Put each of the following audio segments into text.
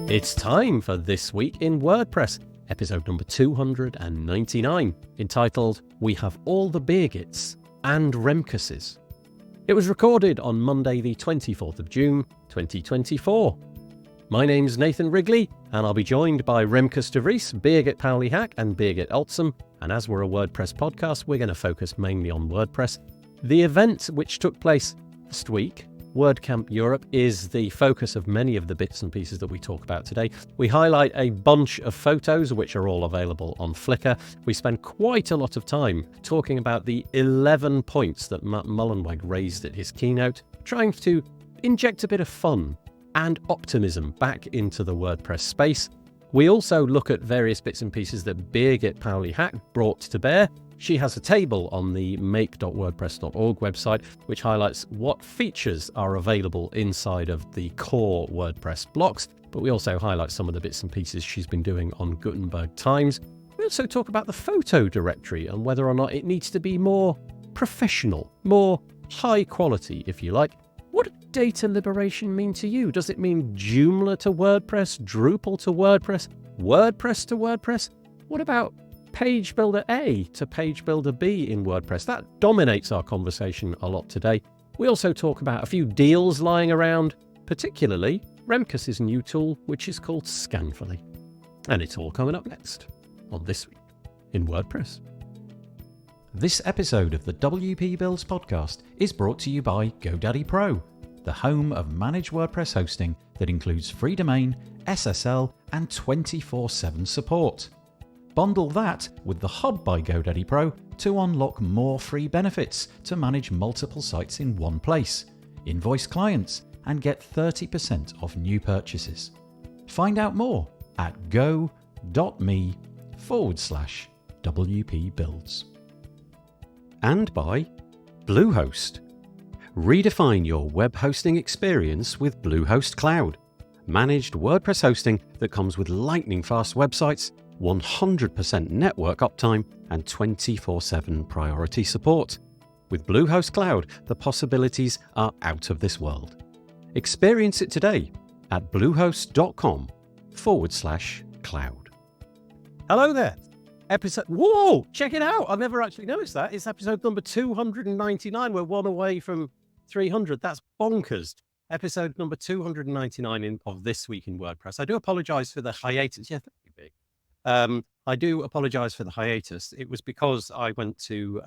It's time for This Week in WordPress, episode number 299, entitled We Have All the Birgits and Remkuses. It was recorded on Monday the 24th of June, 2024. My name's Nathan Wrigley, and I'll be joined by Remkus de Vries, Birgit Pauli-Hack and Birgit Altsum, and as we're a WordPress podcast, we're going to focus mainly on WordPress. The event which took place last week, WordCamp Europe, is the focus of many of the bits and pieces that we talk about today. We highlight a bunch of photos which are all available on Flickr. We spend quite a lot of time talking about the 11 points that Matt Mullenweg raised at his keynote, trying to inject a bit of fun and optimism back into the WordPress space. We also look at various bits and pieces that Birgit Pauli-Hack brought to bear. She has a table on the make.wordpress.org website which highlights what features are available inside of the core WordPress blocks, but we also highlight some of the bits and pieces she's been doing on Gutenberg Times. We also talk about the photo directory and whether or not it needs to be more professional, more high quality, if you like. What does data liberation mean to you? Does it mean Joomla to WordPress, Drupal to WordPress, WordPress to WordPress? What about Page Builder A to Page Builder B in WordPress? That dominates our conversation a lot today. We also talk about a few deals lying around, particularly Remkus' new tool, which is called Scanfully. And it's all coming up next on This Week in WordPress. This episode of the WP Builds podcast is brought to you by GoDaddy Pro, the home of managed WordPress hosting that includes free domain, SSL, and 24/7 support. Bundle that with the Hub by GoDaddy Pro to unlock more free benefits to manage multiple sites in one place, invoice clients, and get 30% off new purchases. Find out more at go.me/WP Builds. And by Bluehost. Redefine your web hosting experience with Bluehost Cloud. Managed WordPress hosting that comes with lightning-fast websites, 100% network uptime, and 24/7 priority support. With Bluehost Cloud, the possibilities are out of this world. Experience it today at bluehost.com/cloud. Hello there. Whoa, check it out. I've never actually noticed that. It's episode number 299. We're one away from 300. That's bonkers. Episode number 299 of This Week in WordPress. I do apologize for the hiatus. Yeah, that'd be big. I do apologize for the hiatus. It was because I went to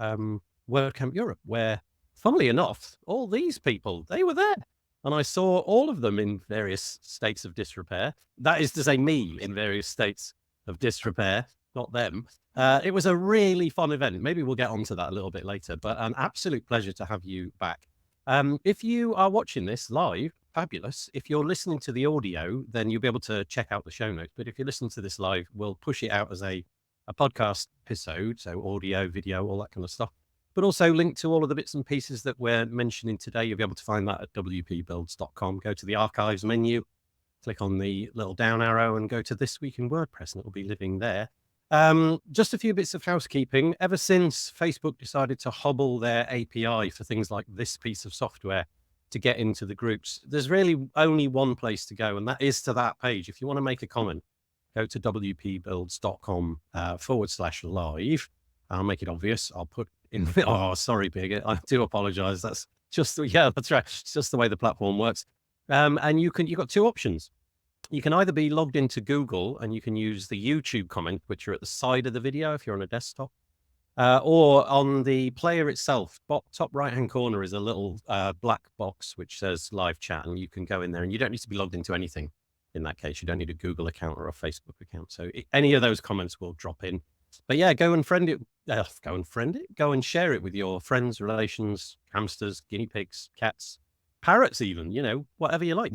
WordCamp Europe, where, funnily enough, all these people, they were there. And I saw all of them in various states of disrepair. That is to say, me in various states of disrepair, not them. It was a really fun event. Maybe we'll get onto that a little bit later, but an absolute pleasure to have you back. If you are watching this live, fabulous. If you're listening to the audio, then you'll be able to check out the show notes. But if you're listening to this live, we'll push it out as a podcast episode, so audio, video, all that kind of stuff. But also link to all of the bits and pieces that we're mentioning today. You'll be able to find that at wpbuilds.com. Go to the archives menu, click on the little down arrow and go to This Week in WordPress, and it will be living there. Just a few bits of housekeeping. Ever since Facebook decided to hobble their API for things like this piece of software to get into the groups, there's really only one place to go, and that is to that page. If you want to make a comment, go to wpbuilds.com/live. I'll make it obvious. I'll put in, oh, sorry, Birgit. I do apologize. That's just, that's right. It's just the way the platform works. And you've got two options. You can either be logged into Google and you can use the YouTube comment, which are at the side of the video if you're on a desktop, or on the player itself. Top right-hand corner is a little black box which says live chat, and you can go in there, and you don't need to be logged into anything. In that case, you don't need a Google account or a Facebook account. So any of those comments will drop in. But yeah, go and friend it. Go and share it with your friends, relations, hamsters, guinea pigs, cats, parrots, even, whatever you like.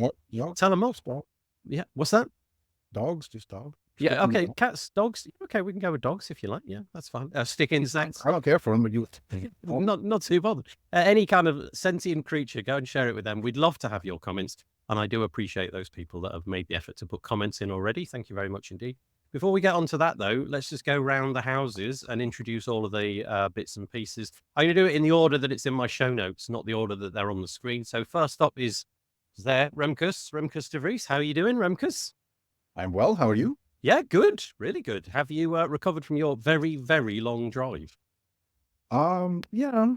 Tell them off. Yeah. What's that? Dogs, just dogs. Yeah. Okay. Cats, dogs. Okay. We can go with dogs if you like. Yeah, that's fine. Stick insects. I don't care for them, but you. Not too bothered. Any kind of sentient creature, go and share it with them. We'd love to have your comments. And I do appreciate those people that have made the effort to put comments in already. Thank you very much indeed. Before we get onto that, though, let's just go round the houses and introduce all of the bits and pieces. I'm going to do it in the order that it's in my show notes, not the order that they're on the screen. So first up is there, Remkus de Vries. How are you doing, Remkus? I'm well. How are you? Yeah, good. Really good. Have you recovered from your very, very long drive? Yeah.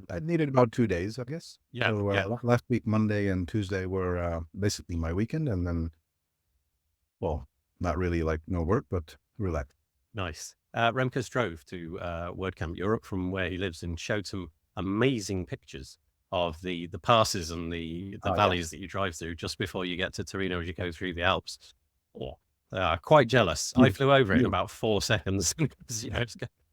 I needed about 2 days, I guess. Yeah, So yeah. last week, Monday and Tuesday were basically my weekend, and then, well, not really like no work, but relax. Nice. Remkus drove to WordCamp Europe from where he lives and showed some amazing pictures of the passes and the Oh, yeah. valleys that you drive through just before you get to Torino as you go through the Alps. Oh, quite jealous. I flew over it in about 4 seconds.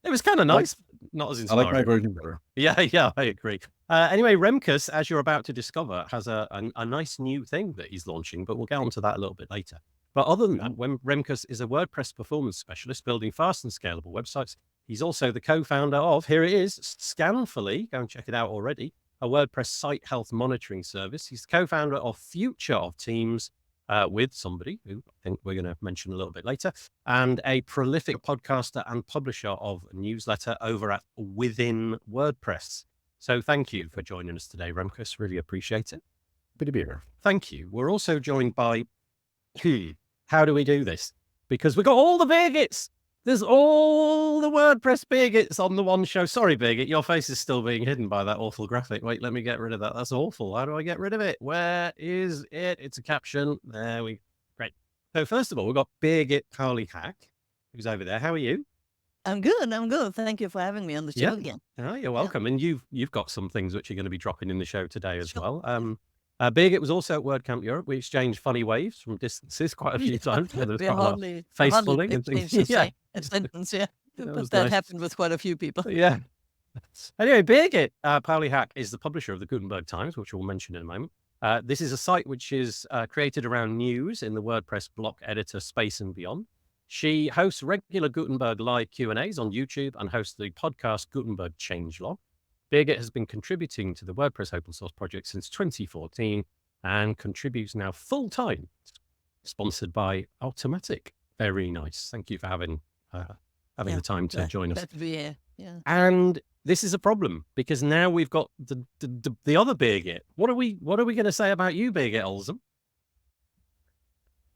It was kind of nice, not as I like inspiring. my version better. Yeah, I agree. Anyway, Remkus, as you're about to discover, has a nice new thing that he's launching, but we'll get onto that a little bit later. But other than that, Remkus is a WordPress performance specialist building fast and scalable websites. He's also the co-founder of, here it is, Scanfully. Go and check it out already, a WordPress site health monitoring service. He's the co-founder of Future of Teams, with somebody who I think we're going to mention a little bit later, and a prolific podcaster and publisher of a newsletter over at Within WordPress. So thank you for joining us today, Remkus. Really appreciate it. Good to be here. Thank you. We're also joined by, how do we do this? Because we've got all the Birgits. There's all the WordPress Birgits on the one show. Sorry, Birgit, your face is still being hidden by that awful graphic. Wait, let me get rid of that. That's awful. How do I get rid of it? Where is it? It's a caption. There we go. Great. So first of all, we've got Birgit Pauli-Hack, who's over there. How are you? I'm good. Thank you for having me on the show again. Oh, you're welcome. And you've got some things which you're going to be dropping in the show today as well. Birgit was also at WordCamp Europe. We exchanged funny waves from distances quite a few times. Yeah, there was quite a lot of face pulling and things. A sentence, yeah. But that happened with quite a few people. Yeah. Anyway, Birgit Pauli-Hack is the publisher of the Gutenberg Times, which we'll mention in a moment. This is a site which is created around news in the WordPress block editor space and beyond. She hosts regular Gutenberg live Q&As on YouTube and hosts the podcast Gutenberg Changelog. Birgit has been contributing to the WordPress open source project since 2014 and contributes now full-time, sponsored by Automatic. Very nice. Thank you for having the time to join us. Glad to be here. Yeah. And this is a problem because now we've got the other Birgit. What are we going to say about you, Birgit Olsen?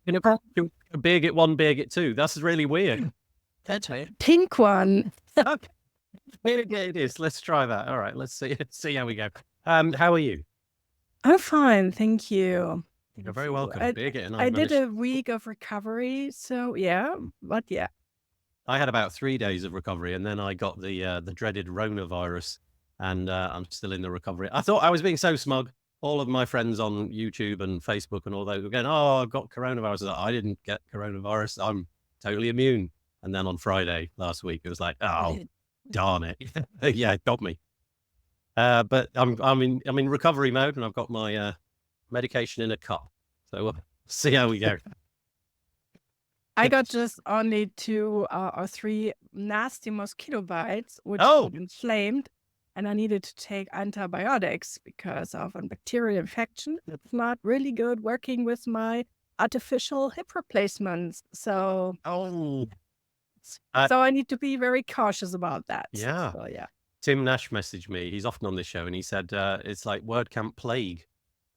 Birgit 1, Birgit 2. That's really weird. That's right. Pink one. Okay. It is. Let's try that. All right. Let's see how we go. How are you? I'm fine, thank you. You're very welcome, Birgit. And I did a week of recovery, so yeah, but yeah. I had about 3 days of recovery, and then I got the dreaded Rona-virus, and I'm still in the recovery. I thought I was being so smug. All of my friends on YouTube and Facebook and all those were going, "Oh, I've got coronavirus." I didn't get coronavirus. I'm totally immune. And then on Friday last week, it was like, "Oh, darn it!" Yeah, it got me. But I'm in recovery mode, and I've got my medication in a cup. So we'll see how we go. I got just only 2 or 3 nasty mosquito bites, which inflamed, and I needed to take antibiotics because of a bacterial infection. It's not really good working with my artificial hip replacements. So, so I need to be very cautious about that. Yeah. So, yeah. Tim Nash messaged me. He's often on this show, and he said it's like WordCamp plague.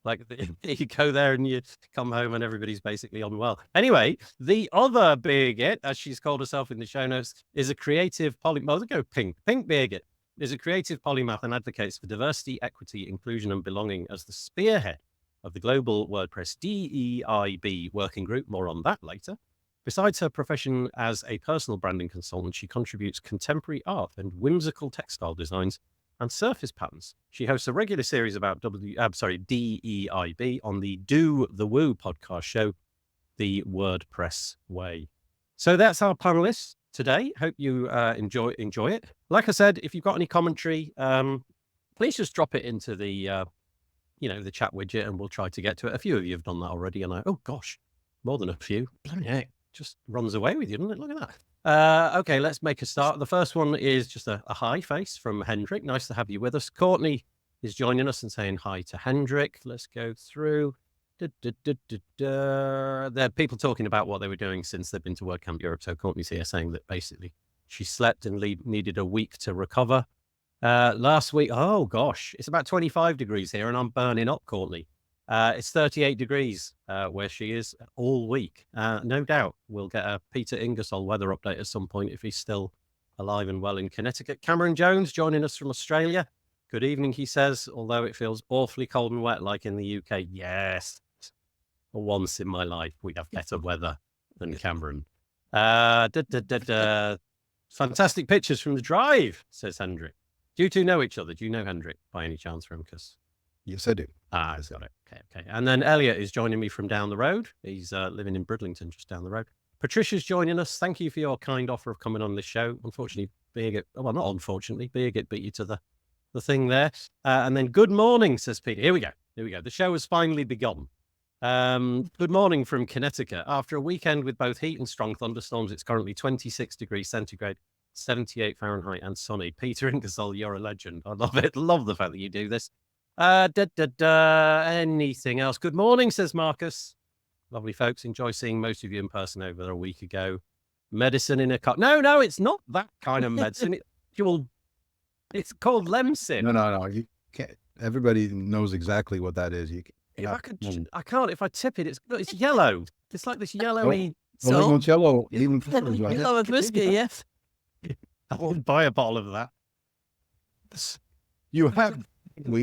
Like you go there and you come home and everybody's basically unwell. Anyway, the other Birgit, as she's called herself in the show notes, is a creative polymath. Let's go pink. Pink Birgit is a creative polymath and advocates for diversity, equity, inclusion, and belonging as the spearhead of the global WordPress DEIB working group. More on that later. Besides her profession as a personal branding consultant, she contributes contemporary art and whimsical textile designs and surface patterns. She hosts a regular series about DEIB on the Do the Woo podcast show, The WordPress Way. So that's our panelists today. Hope you enjoy it. Like I said, if you've got any commentary, please just drop it into the the chat widget, and we'll try to get to it. A few of you have done that already, and oh gosh, more than a few. Bloody heck, just runs away with you, doesn't it? Look at that. Okay, let's make a start. The first one is just a hi face from Hendrik. Nice to have you with us. Courtney is joining us and saying hi to Hendrik. Let's go through. There are people talking about what they were doing since they've been to WordCamp Europe. So Courtney's here saying that basically she slept and needed a week to recover. Last week, oh gosh, it's about 25 degrees here and I'm burning up, Courtney. It's 38 degrees where she is all week. No doubt we'll get a Peter Ingersoll weather update at some point if he's still alive and well in Connecticut. Cameron Jones joining us from Australia. Good evening, he says, although it feels awfully cold and wet like in the UK. Yes, for once in my life, we have better weather than Cameron. Fantastic pictures from the drive, says Hendrik. Do you two know each other? Do you know Hendrik by any chance, Remkus? Yes, I do. I've got it. Okay. And then Elliot is joining me from down the road. He's living in Bridlington, just down the road. Patricia's joining us. Thank you for your kind offer of coming on this show. Unfortunately, not unfortunately, Birgit beat you to the thing there. And then good morning, says Peter. Here we go. The show has finally begun. Good morning from Connecticut. After a weekend with both heat and strong thunderstorms, it's currently 26 degrees centigrade, 78 Fahrenheit and sunny. Peter Ingersoll, you're a legend. I love it. Love the fact that you do this. Anything else? Good morning, says Marcus. Lovely folks. Enjoy seeing most of you in person over a week ago. Medicine in a cup. No, it's not that kind of medicine. It's called Lemsip. No. You can't. Everybody knows exactly what that is. I can't. If I tip it, it's yellow. It's like this yellowy. So yellow, even yellow with whiskey. Yes. I won't buy a bottle of that. You have. Come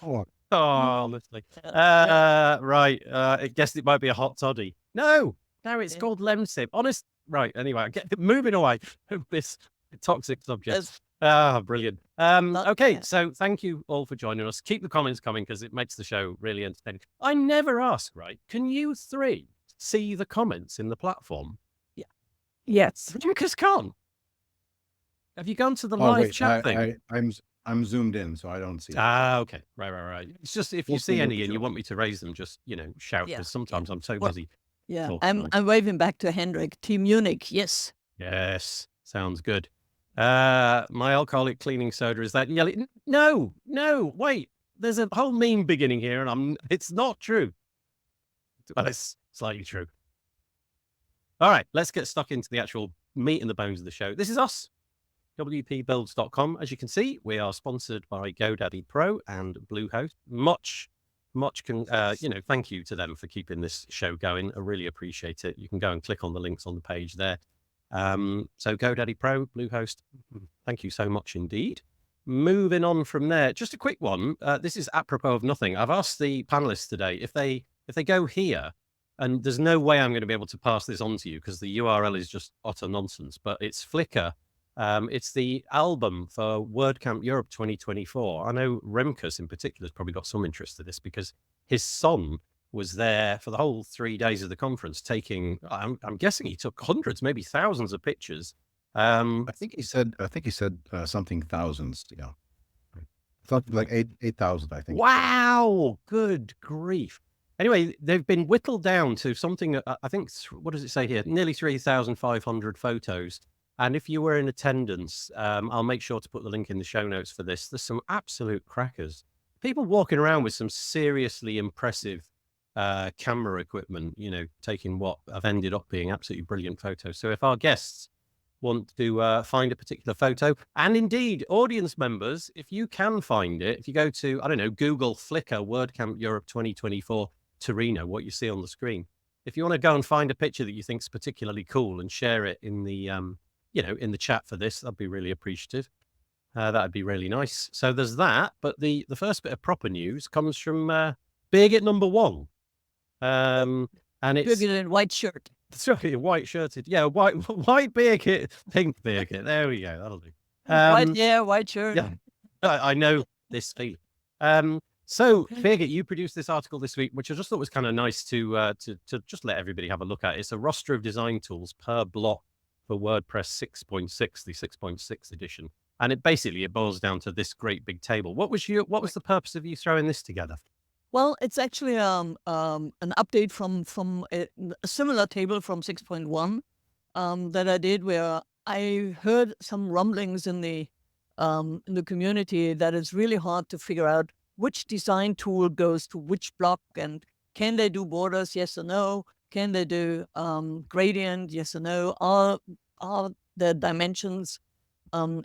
on. Oh, honestly. Right. I guess it might be a hot toddy. No, it's called Lemsip. Honest. Right. Anyway, moving away from this toxic subject. Brilliant. Okay, so thank you all for joining us. Keep the comments coming because it makes the show really entertaining. I never ask, right? Can you three see the comments in the platform? Yeah. Yes. Remkus can't. Have you gone to the live chat thing? I'm zoomed in, so I don't see it. Okay. Right. It's just if you see any and you want me to raise them, just, shout, because sometimes I'm so busy. Yeah, I'm waving back to Hendrik. Team Munich, yes. Yes, sounds good. My alcoholic cleaning soda is that yelling. No, wait. There's a whole meme beginning here, and it's not true. Well, it's slightly true. All right, let's get stuck into the actual meat and the bones of the show. This is us. WPBuilds.com. As you can see, we are sponsored by GoDaddy Pro and Bluehost. Much thank you to them for keeping this show going. I really appreciate it. You can go and click on the links on the page there. So GoDaddy Pro, Bluehost, thank you so much indeed. Moving on from there, just a quick one. This is apropos of nothing. I've asked the panelists today if they go here, and there's no way I'm going to be able to pass this on to you because the URL is just utter nonsense, but it's Flickr. It's the album for WordCamp Europe 2024. I know Remkus in particular has probably got some interest in this because his son was there for the whole 3 days of the conference taking, I'm guessing he took hundreds, maybe thousands of pictures. I think he said something thousands. Yeah. I thought like 8,000, I think. Wow. Good grief. Anyway, they've been whittled down to something, I think, what does it say here? Nearly 3,500 photos. And if you were in attendance, I'll make sure to put the link in the show notes for this. There's some absolute crackers. People walking around with some seriously impressive camera equipment, taking what have ended up being absolutely brilliant photos. So if our guests want to find a particular photo, and indeed audience members, if you can find it, if you go to, Google Flickr WordCamp Europe 2024 Torino, what you see on the screen, if you want to go and find a picture that you think is particularly cool and share it in the, in the chat for this, I'd be really appreciative. That'd be really nice. So there's that. But the first bit of proper news comes from Birgit number one. And it's Birgit in white shirt. That's right, white shirted. Yeah, white Birgit, pink Birgit. There we go. That'll do. White shirt. Yeah, I know this feeling. So Birgit, you produced this article this week, which I just thought was kind of nice to just let everybody have a look at. It's a roster of design tools per block for WordPress 6.6, the 6.6 edition. And it boils down to this great big table. What was the purpose of you throwing this together? Well, it's actually an update from a similar table from 6.1 that I did, where I heard some rumblings in the community that it's really hard to figure out which design tool goes to which block, and can they do borders, yes or no? Can they do gradient, yes or no? Are the dimensions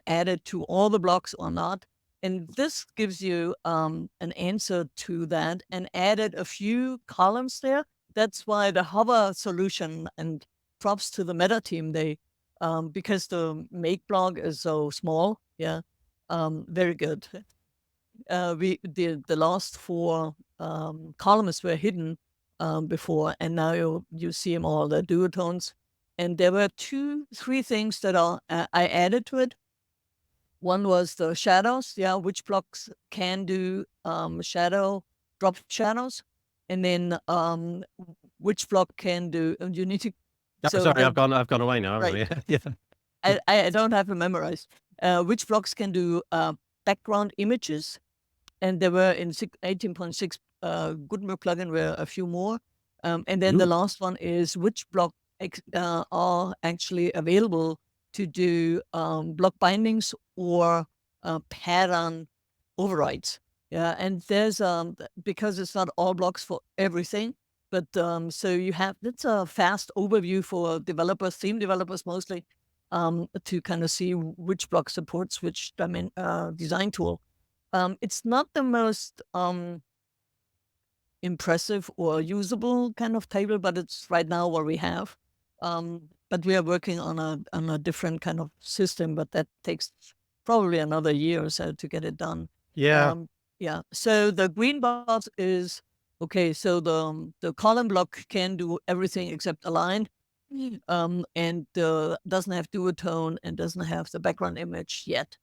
added to all the blocks or not? And this gives you an answer to that and added a few columns there. That's why the hover solution, and props to the meta team, because the make blog is so small, very good. The last 4 columns were hidden before, and now you see them all, the duotones. And there were 3 things that I added to it. One was the shadows, which blocks can do drop shadows, and then which block can do. You need to. Sorry, I've gone away now. Right. Yeah. I don't have it memorized. Which blocks can do background images, and there were in 18.6 Gutenberg plugin were a few more, and then the last one is which block are actually available to do block bindings or pattern overrides. Yeah, and there's because it's not all blocks for everything, but so you have, it's a fast overview for developers, theme developers mostly, to kind of see which block supports which design tool. It's not the most impressive or usable kind of table, but it's right now what we have. But we are working on a different kind of system, but that takes probably another year or so to get it done. Yeah. So the green box is okay. So the column block can do everything except align, and doesn't have duotone and doesn't have the background image yet,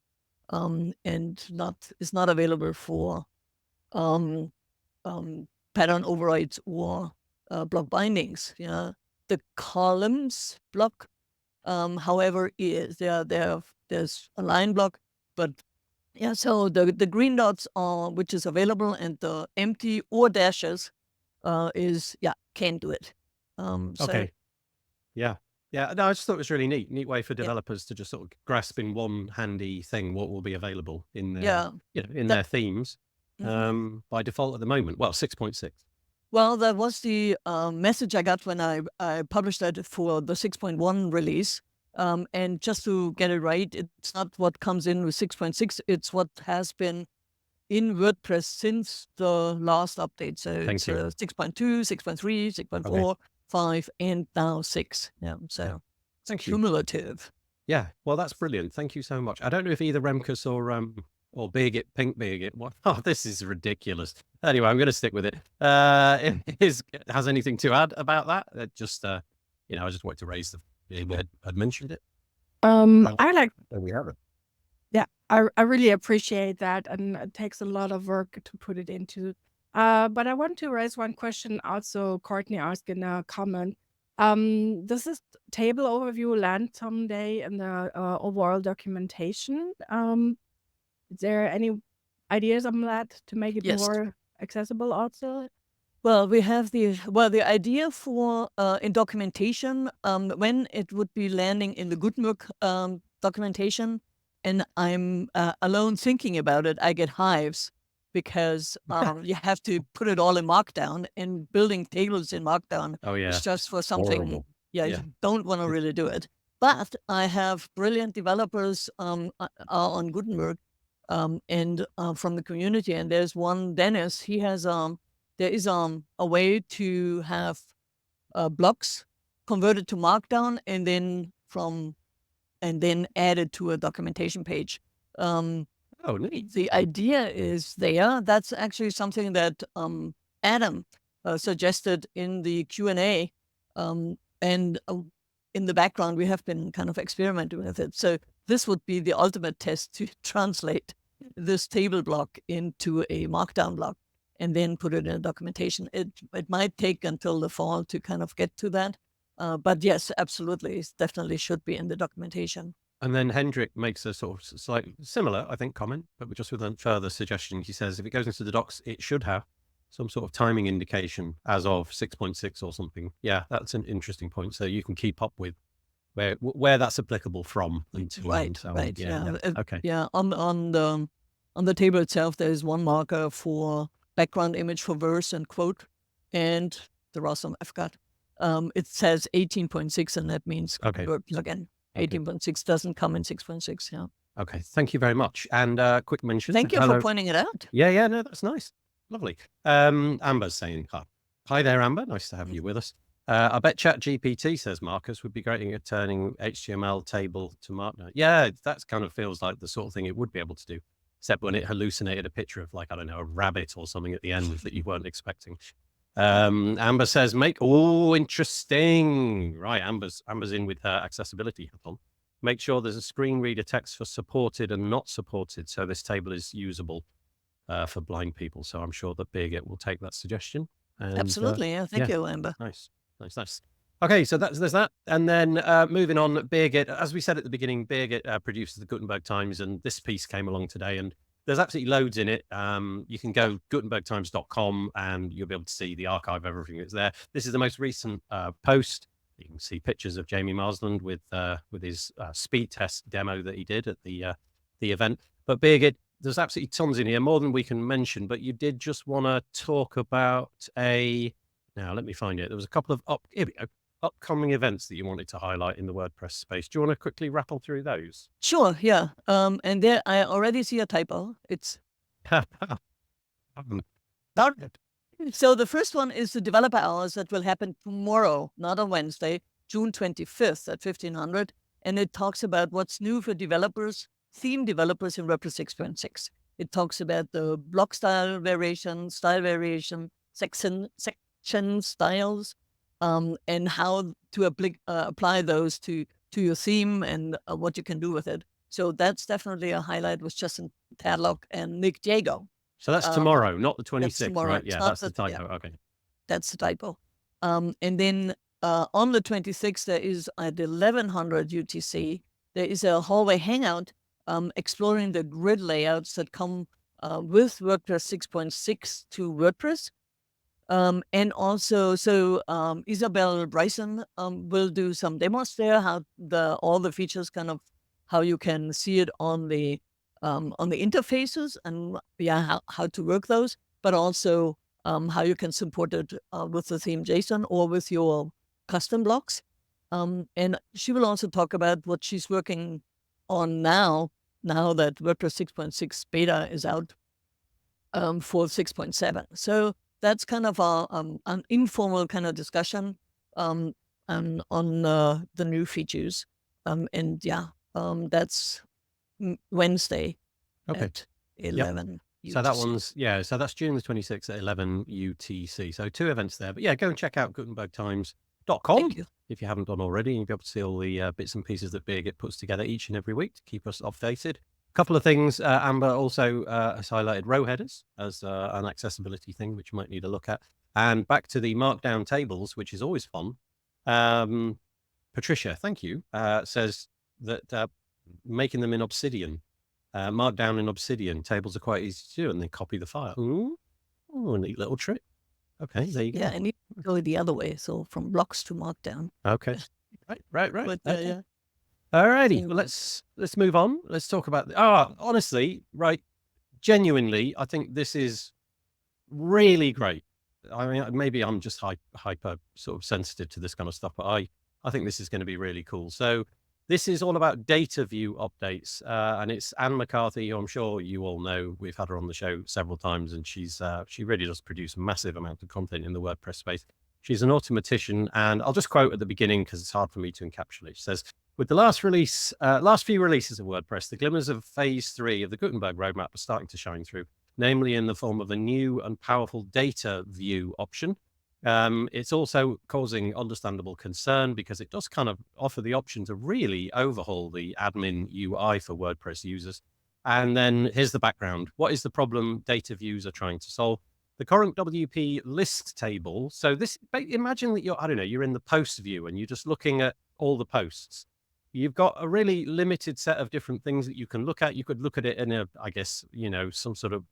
and is not available for pattern overrides or block bindings. The columns block, however, there's a line block, but so the green dots are, which is available, and the empty or dashes can do it. Okay. Yeah. No, I just thought it was really neat way for developers to just sort of grasp in one handy thing what will be available in their their themes by default at the moment. Well, 6.6. Well, that was the message I got when I published that for the 6.1 release. And just to get it right, it's not what comes in with 6.6. It's what has been in WordPress since the last update. So it's 6.2, 6.3, 6.4, 5, and now 6. So it's cumulative. Yeah, well, that's brilliant. Thank you so much. I don't know if either Remkus or Birgit, Pink Birgit. Oh, this is ridiculous. Anyway, I'm going to stick with it. Has anything to add about that? I just wanted to raise I'd mentioned it. I like. We have it. Yeah, I really appreciate that, and it takes a lot of work to put it into. But I want to raise one question. Also, Courtney asked in a comment. Does this table overview land someday in the overall documentation? Is there any ideas on that to make it more accessible also? Well, we have the idea for in documentation, when it would be landing in the Gutenberg documentation, and I'm alone thinking about it, I get hives, because you have to put it all in Markdown, and building tables in Markdown is just for something. Horrible. You don't want to really do it. But I have brilliant developers on Gutenberg, and from the community, and there's one, Dennis. He has there is a way to have blocks converted to Markdown and then added to a documentation page. Neat. The idea is there. That's actually something that Adam suggested in the Q&A, and in the background we have been kind of experimenting with it. So this would be the ultimate test to translate this table block into a Markdown block and then put it in a documentation. It might take until the fall to kind of get to that. But yes, absolutely, it definitely should be in the documentation. And then Hendrik makes a sort of slightly similar, I think, comment, but just with a further suggestion. He says if it goes into the docs, it should have some sort of timing indication as of 6.6 or something. Yeah, that's an interesting point. So you can keep up with where that's applicable from. Right. Okay. Yeah, on the table itself, there is one marker for background image for verse and quote, and there are some I forgot. It says 18.6, and that means Word plugin. 18.6 doesn't come in 6.6. Yeah. Okay, thank you very much. And quick mention. Thank you for pointing it out. Yeah, no, that's nice. Lovely. Amber's saying hi. Hi there, Amber. Nice to have you with us. I bet ChatGPT, says Marcus, would be great at turning HTML table to markdown. Yeah, that kind of feels like the sort of thing it would be able to do, except when it hallucinated a picture of, like, I don't know, a rabbit or something at the end that you weren't expecting. Amber says, interesting. Right, Amber's in with her accessibility hat on. Make sure there's a screen reader text for supported and not supported, so this table is usable for blind people. So I'm sure that Birgit will take that suggestion. And, absolutely. Thank you, Amber. Nice. Okay, so there's that. And then moving on, Birgit, as we said at the beginning, Birgit produces the Gutenberg Times, and this piece came along today, and there's absolutely loads in it. You can go gutenbergtimes.com and you'll be able to see the archive of everything that's there. This is the most recent post. You can see pictures of Jamie Marsland with his speed test demo that he did at the event. But Birgit, there's absolutely tons in here, more than we can mention. But you did just want to talk about now let me find it. There was a couple of upcoming events that you wanted to highlight in the WordPress space. Do you want to quickly rattle through those? Sure, yeah. And there I already see a typo. It's so the first one is the developer hours that will happen tomorrow, not on Wednesday, June 25th at 1500. And it talks about what's new for developers, theme developers in WordPress 6.6. It talks about the block style variation, section styles, and how to apply those to your theme and what you can do with it. So that's definitely a highlight with Justin Tadlock and Nick Jago. So that's tomorrow, not the 26th, right? It's Yeah, that's the typo. yeah. Okay. That's the typo. And then on the 26th, there is at 1100 UTC, there is a hallway hangout exploring the grid layouts that come with WordPress 6.6 to WordPress. And also, so Isabel Bryson will do some demos there, how all the features, kind of how you can see it on the interfaces, and how to work those, but also how you can support it with the theme JSON or with your custom blocks. And she will also talk about what she's working on now that WordPress 6.6 beta is out for 6.7. So that's kind of an informal kind of discussion on the new features. And that's Wednesday at 11 UTC. So that one's, so that's June the 26th at 11 UTC. So 2 events there. But yeah, go and check out gutenbergtimes.com if you haven't done already. And you'll be able to see all the bits and pieces that Birgit puts together each and every week to keep us updated. Couple of things. Amber also has highlighted row headers as an accessibility thing, which you might need to look at. And back to the markdown tables, which is always fun. Patricia, thank you, says that making them in Obsidian, markdown in Obsidian tables are quite easy to do, and then copy the file. Ooh, a neat little trick. Okay, there you go. Yeah, and you go the other way, so from blocks to markdown. Okay, right. But, okay. Alrighty, well, let's move on. Let's talk about honestly, right, genuinely, I think this is really great. I mean, maybe I'm just hyper sort of sensitive to this kind of stuff, but I think this is going to be really cool. So this is all about data view updates, and it's Anne McCarthy, who I'm sure you all know. We've had her on the show several times, and she really does produce a massive amount of content in the WordPress space. She's an automatician, and I'll just quote at the beginning because it's hard for me to encapsulate. She says, with the last few releases of WordPress, the glimmers of phase 3 of the Gutenberg roadmap are starting to shine through, namely in the form of a new and powerful data view option. It's also causing understandable concern because it does kind of offer the option to really overhaul the admin UI for WordPress users. And then here's the background. What is the problem data views are trying to solve? The current WP list table. So this, imagine that you're in the post view and you're just looking at all the posts. You've got a really limited set of different things that you can look at. You could look at it in some sort of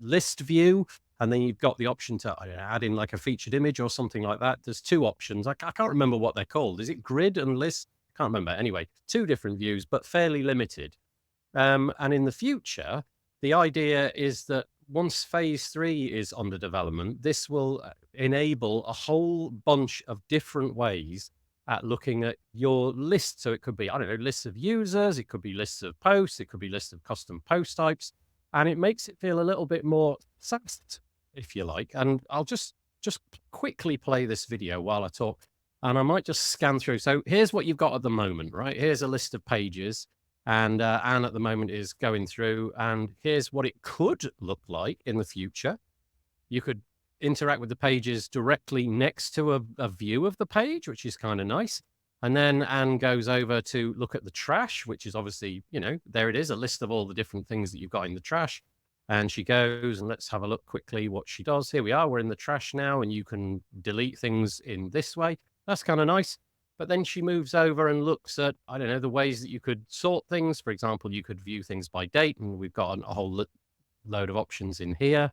list view, and then you've got the option to add in like a featured image or something like that. There's 2 options. I can't remember what they're called. Is it grid and list? Can't remember. Anyway, 2 different views, but fairly limited. And in the future, the idea is that once phase 3 is under development, this will enable a whole bunch of different ways at looking at your list. So it could be, I don't know, lists of users, it could be lists of posts, it could be lists of custom post types, and it makes it feel a little bit more fast, if you like. And I'll just quickly play this video while I talk, and I might just scan through. So here's what you've got at the moment, right? Here's a list of pages, and Anne at the moment is going through, and here's what it could look like in the future. You could interact with the pages directly next to a view of the page, which is kind of nice. And then Anne goes over to look at the trash, which is obviously, you know, there it is, a list of all the different things that you've got in the trash. And she goes, and let's have a look quickly what she does. Here we are, we're in the trash now, and you can delete things in this way. That's kind of nice. But then she moves over and looks at, I don't know, the ways that you could sort things. For example, you could view things by date, and we've got a whole load of options in here.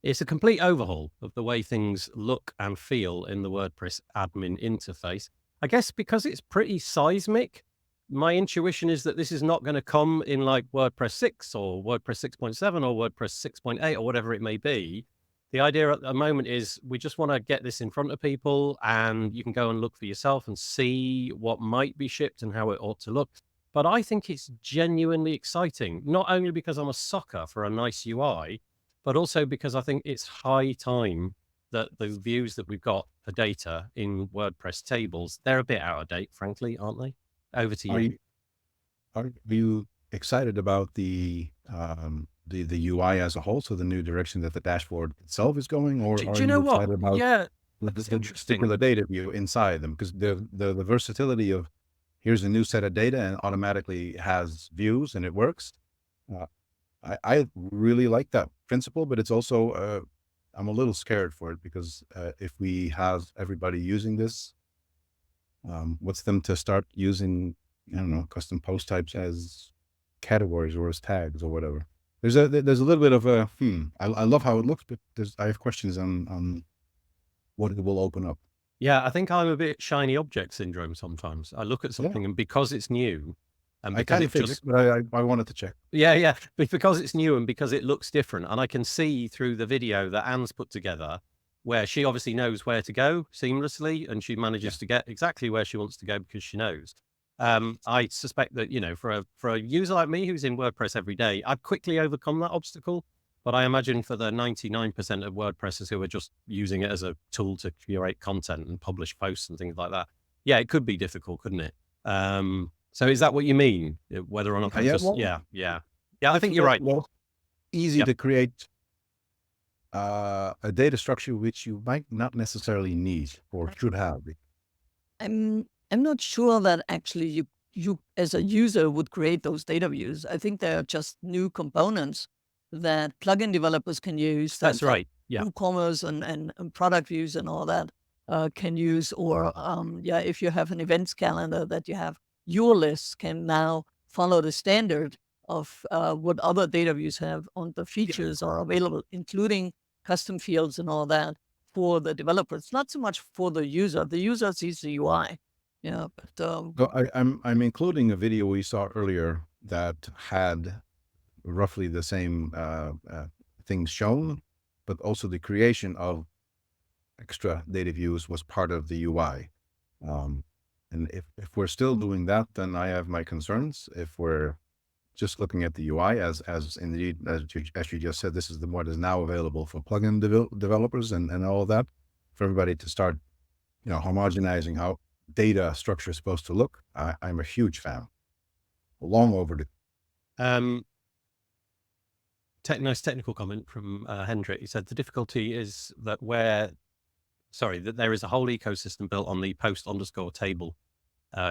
It's a complete overhaul of the way things look and feel in the WordPress admin interface. I guess because it's pretty seismic, my intuition is that this is not going to come in like WordPress 6 or WordPress 6.7 or WordPress 6.8 or whatever it may be. The idea at the moment is we just want to get this in front of people, and you can go and look for yourself and see what might be shipped and how it ought to look. But I think it's genuinely exciting, not only because I'm a sucker for a nice UI, but also because I think it's high time that the views that we've got for data in WordPress tables, they're a bit out of date, frankly, aren't they? Over to you. Are you excited about the UI as a whole? So the new direction that the dashboard itself is going, or Do are you know what? excited about Yeah, the that's interesting. particular data view inside them? Because the versatility of here's a new set of data and automatically has views and it works. I really like that principle, but it's also, I'm a little scared for it because if we have everybody using this, what's them to start using, I don't know, custom post types as categories or as tags or whatever. There's a little bit of a, I love how it looks, but I have questions on what it will open up. Yeah, I think I'm a bit shiny object syndrome sometimes. I look at something and because it's new, and I because kind it of figured, just, but I wanted to check. yeah, because it's new and because it looks different. And I can see through the video that Anne's put together where she obviously knows where to go seamlessly, and she manages to get exactly where she wants to go because she knows. I suspect that, you know, for a user like me who's in WordPress every day, I've quickly overcome that obstacle. But I imagine for the 99% of WordPressers who are just using it as a tool to curate content and publish posts and things like that, yeah, it could be difficult, couldn't it? So is that what you mean? Whether or not, yeah, I think you're right. Well, easy to create a data structure which you might not necessarily need or should have. I'm not sure that actually you as a user would create those data views. I think they're just new components that plugin developers can use. That's that right. Yeah. WooCommerce and product views and all that can use. Or if you have an events calendar that you have, your lists can now follow the standard of what other data views have on the features are available, including custom fields and all that for the developers. Not so much for the user. The user sees the UI. Yeah, but So I'm including a video we saw earlier that had roughly the same things shown, but also the creation of extra data views was part of the UI. And if we're still doing that, then I have my concerns. If we're just looking at the UI as indeed, as you just said, this is what is now available for plugin developers and all of that, for everybody to start, you know, homogenizing how data structure is supposed to look. I'm a huge fan. Long overdue. Nice technical comment from Hendrik. He said the difficulty is that that there is a whole ecosystem built on the post_table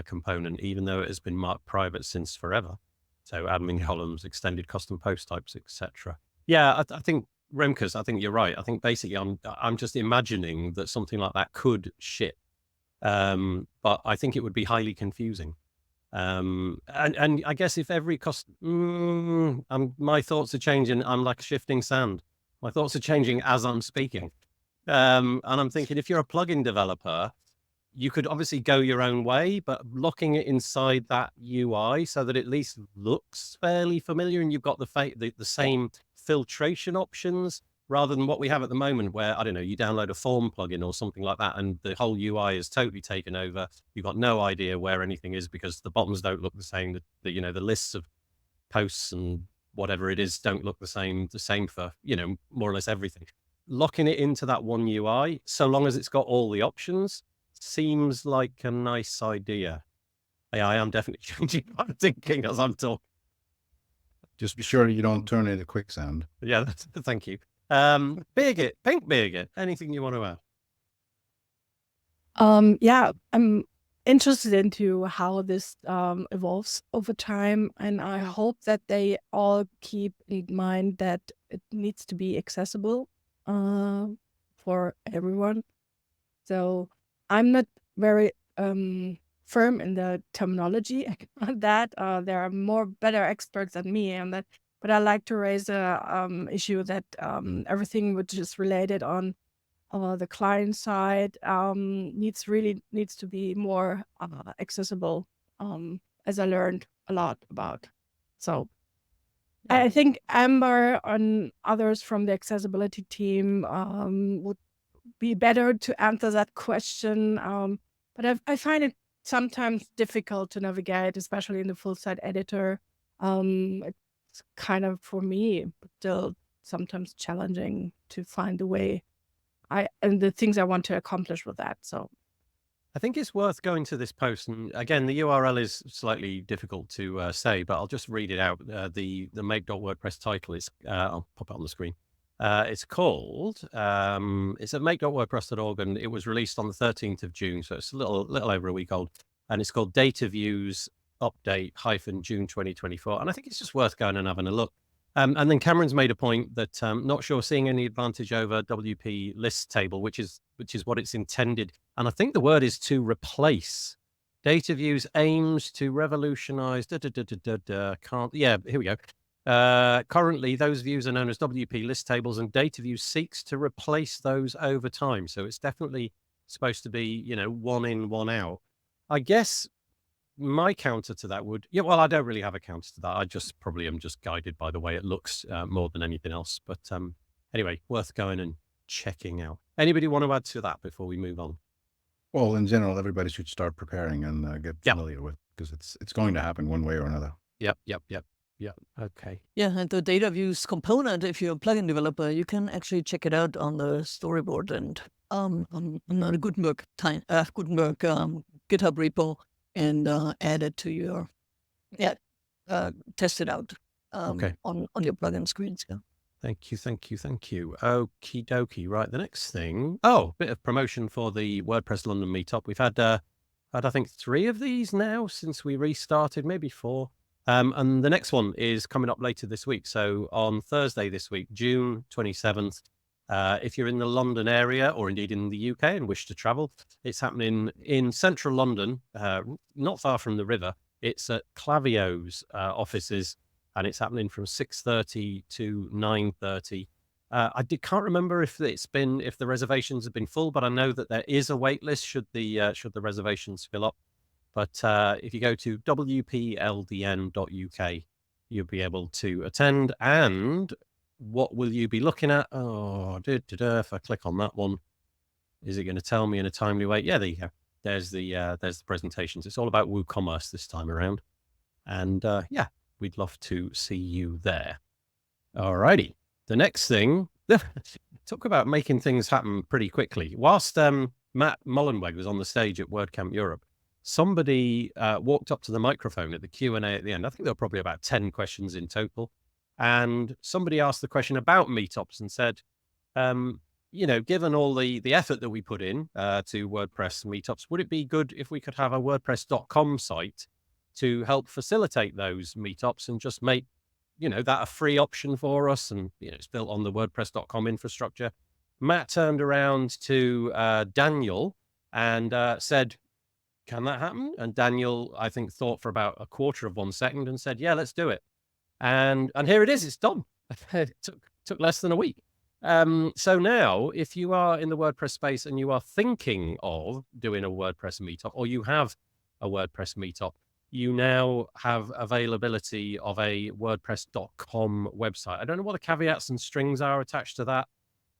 component, even though it has been marked private since forever. So admin columns, extended custom post types, etc. Yeah, I think Remkus, I think you're right. I think basically I'm just imagining that something like that could ship, but I think it would be highly confusing. And I guess if every my thoughts are changing. I'm like shifting sand. My thoughts are changing as I'm speaking. And I'm thinking if you're a plugin developer, you could obviously go your own way, but locking it inside that UI so that it at least looks fairly familiar and you've got the same filtration options rather than what we have at the moment where, I don't know, you download a form plugin or something like that and the whole UI is totally taken over. You've got no idea where anything is because the bottoms don't look the same. The lists of posts and whatever it is don't look the same for, more or less everything. Locking it into that one UI, so long as it's got all the options, seems like a nice idea. Yeah, I am definitely changing my thinking as I'm talking. Just be sure you don't turn into quicksand. Yeah, thank you. Pink Birgit, anything you want to add? Yeah, I'm interested into how this evolves over time, and I hope that they all keep in mind that it needs to be accessible for everyone. So I'm not very firm in the terminology on that. There are better experts than me on that, but I like to raise a issue that everything which is related on the client side needs to be more accessible, as I learned a lot about. So I think Amber and others from the accessibility team would be better to answer that question. But I find it sometimes difficult to navigate, especially in the full site editor. It's kind of, for me, still sometimes challenging to find the way and the things I want to accomplish with that. So I think it's worth going to this post, and again, the URL is slightly difficult to say, but I'll just read it out. The make.wordpress title is, I'll pop it on the screen. It's called, it's at make.wordpress.org, and it was released on the 13th of June, so it's a little over a week old, and it's called Data Views Update -June 2024, and I think it's just worth going and having a look. And then Cameron's made a point that not sure seeing any advantage over WP list table, which is what it's intended. And I think the word is to replace. Data Views aims to revolutionize. Yeah, here we go. Currently, those views are known as WP list tables, and Data Views seeks to replace those over time. So it's definitely supposed to be, one in, one out. I guess my counter to that would, I don't really have a counter to that. I just probably am just guided by the way it looks more than anything else. But anyway, worth going and checking out. Anybody want to add to that before we move on? Well, in general, everybody should start preparing and get familiar with, because it's going to happen one way or another. Yep. Okay. Yeah, and the data views component, if you're a plugin developer, you can actually check it out on the storyboard and on the Gutenberg GitHub repo, and add it to your, test it out Okay. on your plugin screens. Yeah. Thank you. Okie dokie. Right, the next thing. Bit of promotion for the WordPress London meetup. We've had I think 3 of these now since we restarted, maybe 4. And the next one is coming up later this week. So on Thursday this week, June 27th, if you're in the London area or indeed in the UK and wish to travel, it's happening in central London, not far from the river. It's at Clavio's offices, and it's happening from 6:30 to 9:30. I can't remember if the reservations have been full, but I know that there is a wait list should the reservations fill up. But if you go to wpldn.uk, you'll be able to attend. And what will you be looking at? If I click on that one, is it going to tell me in a timely way? Yeah, there you go. There's the presentations. It's all about WooCommerce this time around. And we'd love to see you there. All righty. The next thing, talk about making things happen pretty quickly. Whilst Matt Mullenweg was on the stage at WordCamp Europe, somebody walked up to the microphone at the Q&A at the end. I think there were probably about 10 questions in total. And somebody asked the question about meetups and said, given all the effort that we put in to WordPress meetups, would it be good if we could have a WordPress.com site to help facilitate those meetups and just make, that a free option for us? And, it's built on the WordPress.com infrastructure. Matt turned around to Daniel and said, can that happen? And Daniel, I think, thought for about a quarter of 1 second and said, yeah, let's do it. And here it is. It's done. It took less than a week. So now, if you are in the WordPress space and you are thinking of doing a WordPress meetup, or you have a WordPress meetup, you now have availability of a WordPress.com website. I don't know what the caveats and strings are attached to that.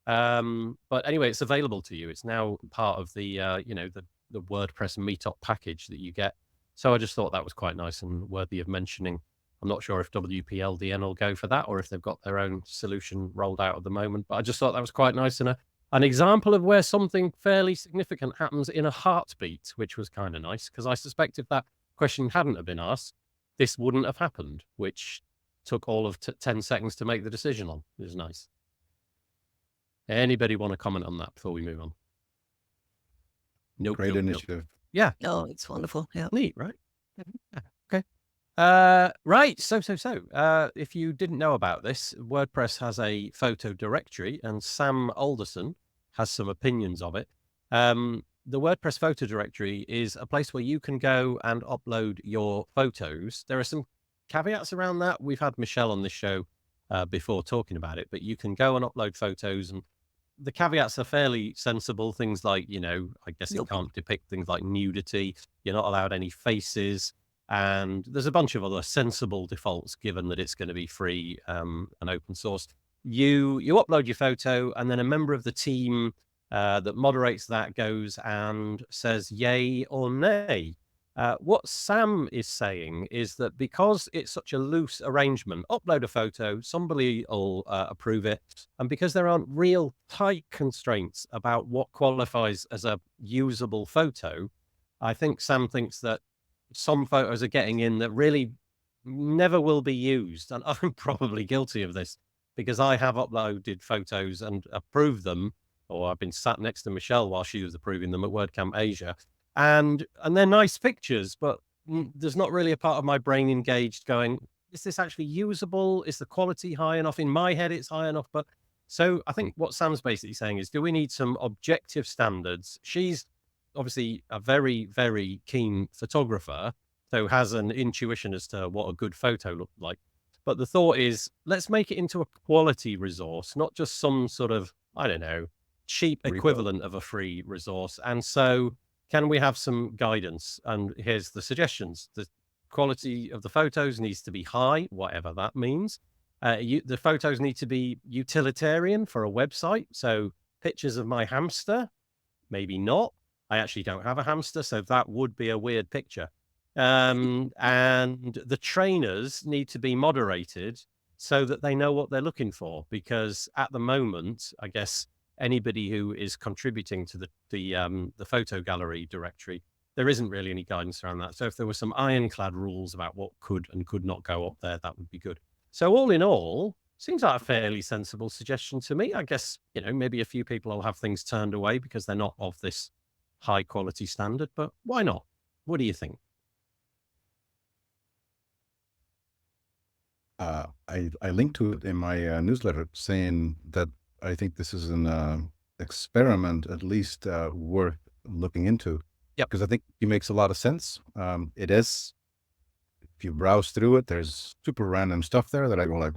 But anyway, it's available to you. It's now part of the, the WordPress meetup package that you get. So I just thought that was quite nice and worthy of mentioning. I'm not sure if WPLDN will go for that or if they've got their own solution rolled out at the moment, but I just thought that was quite nice and an example of where something fairly significant happens in a heartbeat, which was kind of nice, because I suspect if that question hadn't have been asked, this wouldn't have happened, which took all of 10 seconds to make the decision on. It was nice. Anybody want to comment on that before we move on? Nope. Great initiative. Yeah. Oh, it's wonderful. Yeah. Neat, right? Yeah. Okay. Right. So, if you didn't know about this, WordPress has a photo directory, and Sam Alderson has some opinions of it. The WordPress Photo Directory is a place where you can go and upload your photos. There are some caveats around that. We've had Michelle on this show before talking about it, but you can go and upload photos, and the caveats are fairly sensible. Things like, I guess it can't depict things like nudity. You're not allowed any faces. And there's a bunch of other sensible defaults, given that it's going to be free and open source. You upload your photo, and then a member of the team that moderates that goes and says yay or nay. What Sam is saying is that because it's such a loose arrangement, upload a photo, somebody will approve it. And because there aren't real tight constraints about what qualifies as a usable photo, I think Sam thinks that some photos are getting in that really never will be used. And I'm probably guilty of this because I have uploaded photos and approved them, or I've been sat next to Michelle while she was approving them at WordCamp Asia. And they're nice pictures, but there's not really a part of my brain engaged going, is this actually usable? Is the quality high enough? In my head, it's high enough. But so I think what Sam's basically saying is, do we need some objective standards? She's obviously a very, very keen photographer, so has an intuition as to what a good photo looked like. But the thought is, let's make it into a quality resource, not just some sort of, I don't know, cheap equivalent of a free resource. And so can we have some guidance? And here's the suggestions. The quality of the photos needs to be high, whatever that means. The photos need to be utilitarian for a website. So pictures of my hamster, maybe not. I actually don't have a hamster, so that would be a weird picture. And the trainers need to be moderated so that they know what they're looking for, because at the moment, I guess anybody who is contributing to the photo gallery directory, there isn't really any guidance around that. So if there were some ironclad rules about what could and could not go up there, that would be good. So all in all, seems like a fairly sensible suggestion to me. I guess, maybe a few people will have things turned away because they're not of this high quality standard, but why not? What do you think? I linked to it in my newsletter, saying that I think this is an experiment at least worth looking into. Yeah, because I think it makes a lot of sense. It is. If you browse through it, there's super random stuff there that I go like,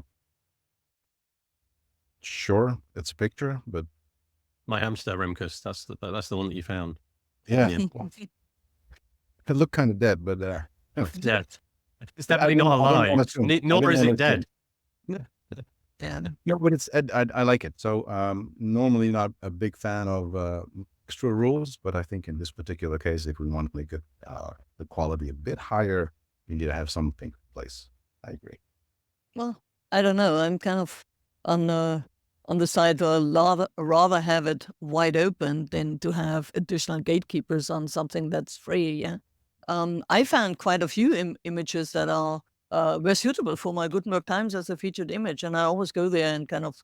sure, it's a picture, but my hamster, Remkus, that's the one that you found. Yeah. It looked kind of dead, but dead. It's definitely not alive. Nor is it dead. Yeah. No, but it's I like it. So normally not a big fan of extra rules, but I think in this particular case, if we want to make it the quality a bit higher, you need to have something in place. I agree. Well, I don't know. I'm kind of on the side to rather have it wide open than to have additional gatekeepers on something that's free. Yeah. I found quite a few images that were suitable for my Gutenberg Times as a featured image, and I always go there and kind of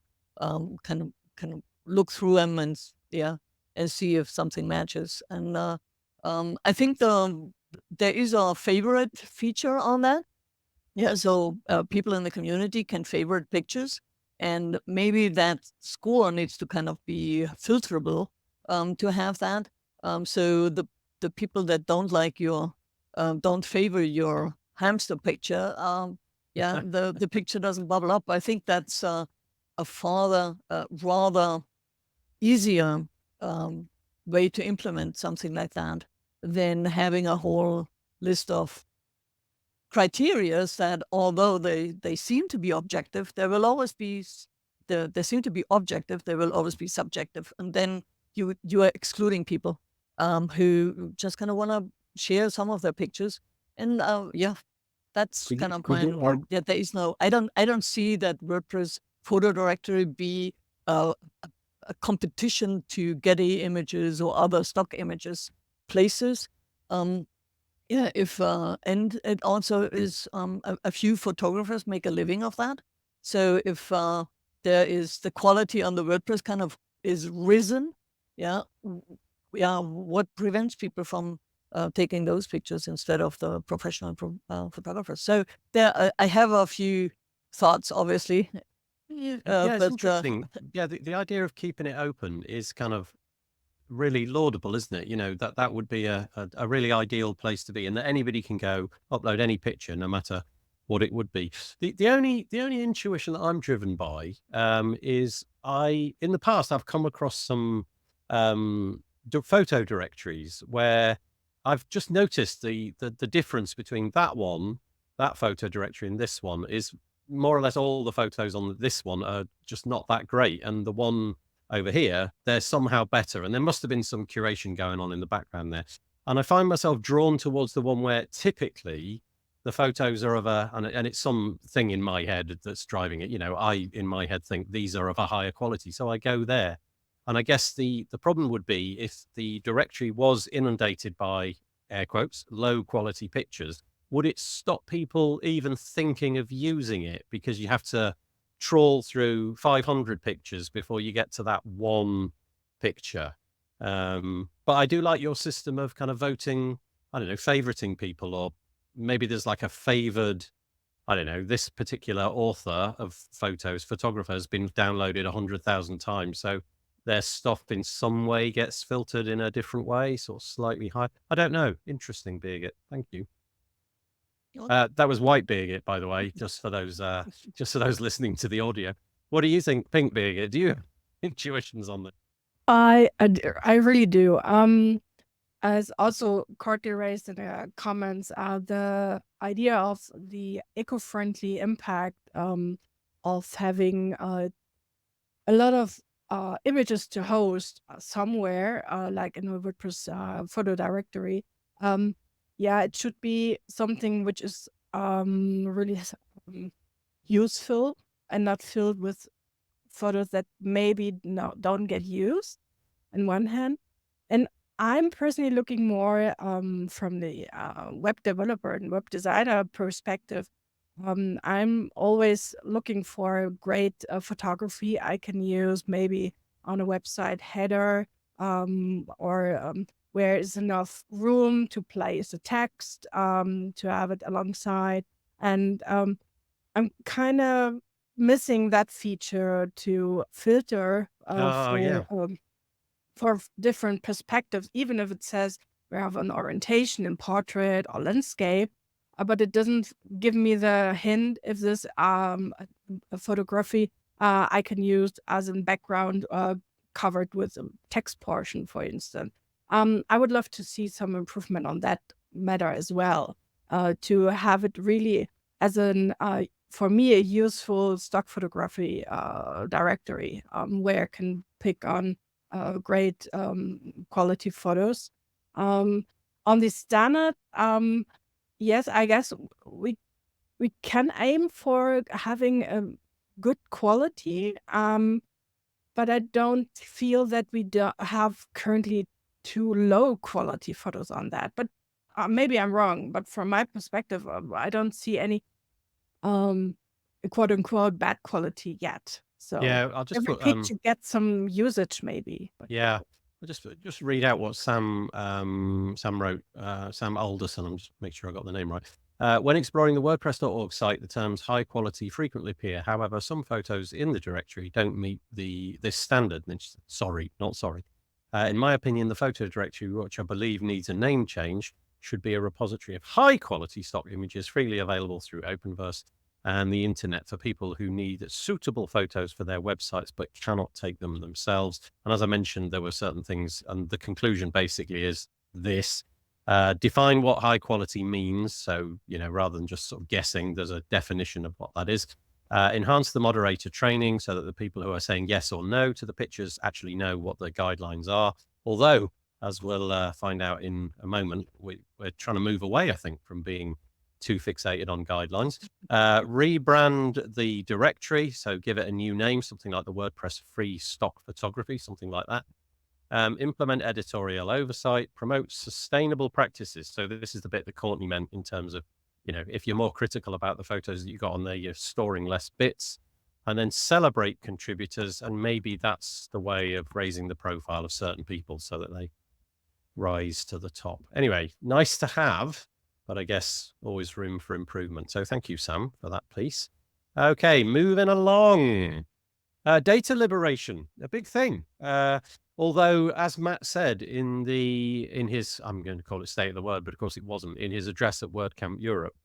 look through them and see if something matches. And I think there is a favorite feature on that. Yeah, so people in the community can favorite pictures, and maybe that score needs to kind of be filterable to have that. So the people that don't like don't favor your hamster picture, the picture doesn't bubble up. I think that's a rather easier way to implement something like that than having a whole list of criteria that, although they seem to be objective, there will always be they seem to be objective, they will always be subjective. And then you are excluding people who just kind of want to share some of their pictures. And that's kind of my, there is no, I don't see that WordPress Photo Directory be a competition to Getty images or other stock images places. And it also is a few photographers make a living of that. So if there is the quality on the WordPress kind of is risen, what prevents people from taking those pictures instead of the professional photographers? So there, I have a few thoughts, obviously. It's interesting. The idea of keeping it open is kind of really laudable, isn't it? You know, that would be a really ideal place to be, and that anybody can go upload any picture, no matter what it would be. The only intuition that I'm driven by is in the past I've come across some photo directories where I've just noticed the difference between that photo directory, and this one is more or less all the photos on this one are just not that great, and the one over here, they're somehow better. And there must have been some curation going on in the background there. And I find myself drawn towards the one where typically the photos are of and it's something in my head that's driving it. You know, in my head think these are of a higher quality. So I go there. And I guess the problem would be if the directory was inundated by, air quotes, low quality pictures, would it stop people even thinking of using it? Because you have to trawl through 500 pictures before you get to that one picture. But I do like your system of kind of voting, I don't know, favoriting people, or maybe there's like a favored, I don't know, this particular author of photographer has been downloaded 100,000 times. So their stuff in some way gets filtered in a different way, sort of slightly high. I don't know. Interesting, Birgit. Thank you. That was white Birgit, by the way, just for those listening to the audio. What do you think, Pink Birgit? Do you have intuitions on that? I really do. As also Courtney raised in the comments, the idea of the eco-friendly impact of having a lot of images to host somewhere, like in a WordPress photo directory. It should be something which is really useful and not filled with photos that maybe don't get used on one hand. And I'm personally looking more from the web developer and web designer perspective. I'm always looking for great photography I can use maybe on a website header or where is enough room to place the text, to have it alongside. And I'm kind of missing that feature to filter for different perspectives, even if it says we have an orientation in portrait or landscape, but it doesn't give me the hint if this a photography I can use as a background covered with a text portion, for instance. I would love to see some improvement on that matter as well, to have it really as for me, a useful stock photography directory where I can pick on great quality photos. On the standard, yes, I guess we can aim for having a good quality, but I don't feel that we have currently too low quality photos on that. But maybe I'm wrong. But from my perspective, I don't see any quote unquote bad quality yet. So I'll just every picture gets some usage maybe. But I'll just read out what Sam wrote. Sam Alderson. I'm just make sure I got the name right. When exploring the WordPress.org site, the terms high quality frequently appear. However, some photos in the directory don't meet this standard. Sorry, not sorry. In my opinion, the photo directory, which I believe needs a name change, should be a repository of high quality stock images freely available through Openverse and the internet for people who need suitable photos for their websites but cannot take them themselves. And as I mentioned, there were certain things, and the conclusion basically is this. Define what high quality means. So, rather than just sort of guessing, there's a definition of what that is. Enhance the moderator training so that the people who are saying yes or no to the pictures actually know what the guidelines are. Although, as we'll find out in a moment, we're trying to move away, I think, from being too fixated on guidelines. Rebrand the directory, so give it a new name, something like the WordPress free stock photography, something like that. Implement editorial oversight, promote sustainable practices. So this is the bit that Courtney meant in terms of, if you're more critical about the photos that you got on there, you're storing less bits. And then celebrate contributors, and maybe that's the way of raising the profile of certain people so that they rise to the top. Anyway, nice to have, but I guess always room for improvement. So thank you, Sam, for that piece. Okay, moving along. Data liberation, a big thing. Although, as Matt said in his, I'm going to call it State of the Word, but of course it wasn't, in his address at WordCamp Europe,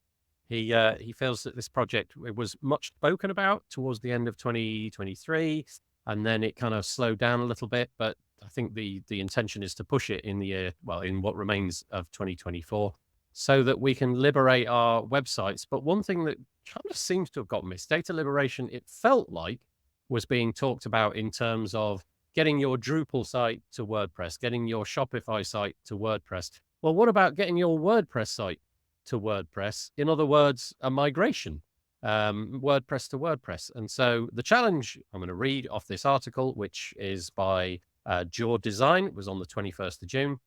he feels that this project, it was much spoken about towards the end of 2023, and then it kind of slowed down a little bit. But I think the intention is to push it in the year, well, in what remains of 2024, so that we can liberate our websites. But one thing that kind of seems to have got missed, data liberation, it felt like was being talked about in terms of getting your Drupal site to WordPress, getting your Shopify site to WordPress. Well, what about getting your WordPress site to WordPress? In other words, a migration, WordPress to WordPress. And so the challenge, I'm going to read off this article, which is by Jaw Design. It was on the 21st of June.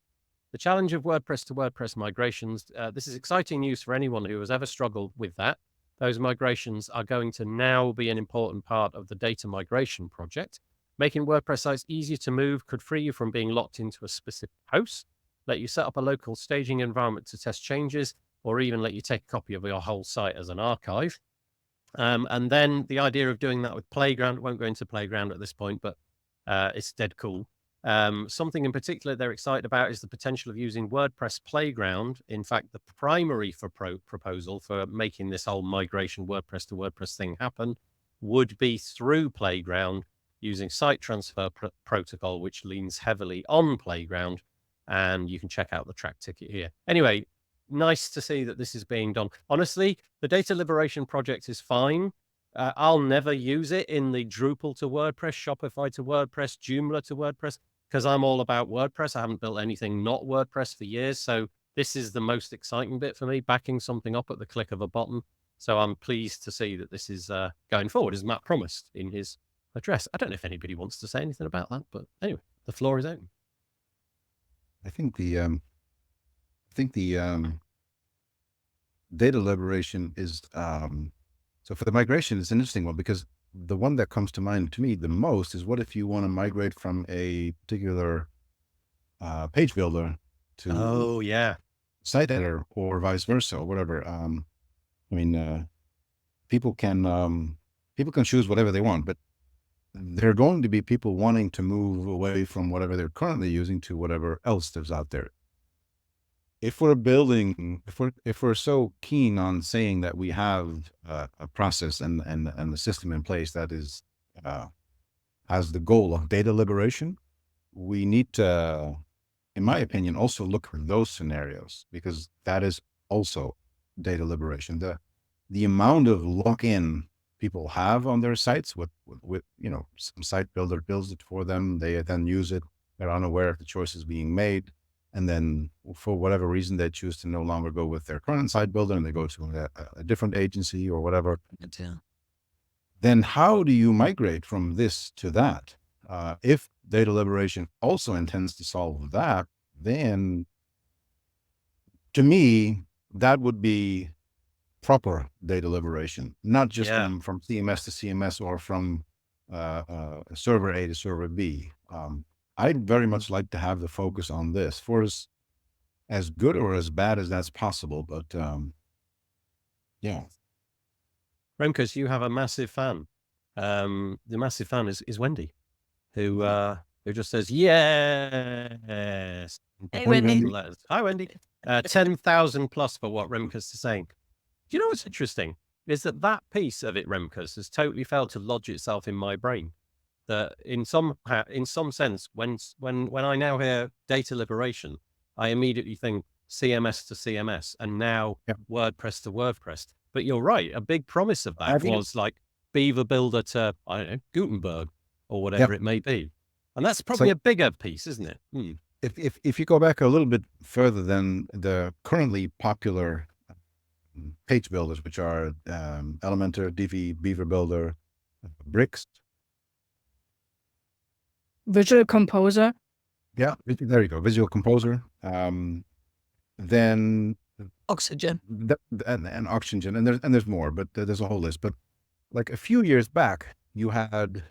The challenge of WordPress to WordPress migrations. This is exciting news for anyone who has ever struggled with that. Those migrations are going to now be an important part of the data migration project. Making WordPress sites easier to move could free you from being locked into a specific host, let you set up a local staging environment to test changes, or even let you take a copy of your whole site as an archive. And then the idea of doing that with Playground, won't go into Playground at this point, but it's dead cool. Something in particular they're excited about is the potential of using WordPress Playground. In fact, the primary proposal for making this whole migration WordPress to WordPress thing happen would be through Playground, using site transfer protocol, which leans heavily on Playground. And you can check out the track ticket here. Anyway, nice to see that this is being done. Honestly, the data liberation project is fine. I'll never use it in the Drupal to WordPress, Shopify to WordPress, Joomla to WordPress, because I'm all about WordPress. I haven't built anything not WordPress for years. So this is the most exciting bit for me, backing something up at the click of a button. So I'm pleased to see that this is going forward, as Matt promised in his address. I don't know if anybody wants to say anything about that, but anyway, the floor is open. I think the data liberation is, so for the migration, it's an interesting one, because the one that comes to mind to me the most is, what if you want to migrate from a particular page builder to site editor, or vice versa, or whatever. People can choose whatever they want, but there are going to be people wanting to move away from whatever they're currently using to whatever else there's out there. If we're so keen on saying that we have a process and the system in place that is has the goal of data liberation, we need to, in my opinion, also look for those scenarios, because that is also data liberation. The amount of lock-in people have on their sites with some site builder builds it for them, they then use it, they're unaware of the choices being made, and then for whatever reason they choose to no longer go with their current site builder and they go to a different agency or whatever. Yeah. Then how do you migrate from this to that? If data liberation also intends to solve that, then to me that would be proper data liberation, not just from CMS to CMS, or from server A to server B. I'd very much like to have the focus on this, for as good or as bad as that's possible. But Remkus, you have a massive fan. The massive fan is Wendy, who just says yes. Hey, Wendy. Hi, Wendy. 10,000 plus for what Remkus is saying. Do you know what's interesting? Is that piece of it, Remkus, has totally failed to lodge itself in my brain. That in some sense, when I now hear data liberation, I immediately think CMS to CMS, and now WordPress to WordPress. But you're right. A big promise of that was like Beaver Builder to, I don't know, Gutenberg or whatever it may be. And that's probably a bigger piece, isn't it? If you go back a little bit further than the currently popular page builders, which are Elementor, Divi, Beaver Builder, Bricks. Visual Composer. Yeah, there you go. Visual Composer. Then Oxygen. And Oxygen, and there's more, but there's a whole list. But like a few years back, you had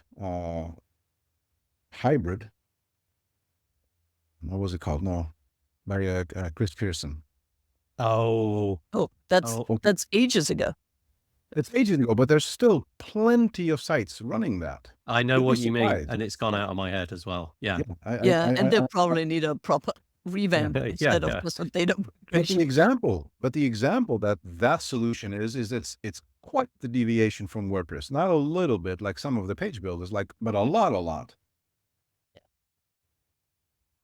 Hybrid. What was it called? No, by Chris Pearson. That's ages ago. It's ages ago, but there's still plenty of sites running that. I know what you mean, and it's gone out of my head as well. Yeah. And they probably need a proper revamp instead of just a data migration. But the example that solution is it's quite the deviation from WordPress. Not a little bit like some of the page builders, but a lot.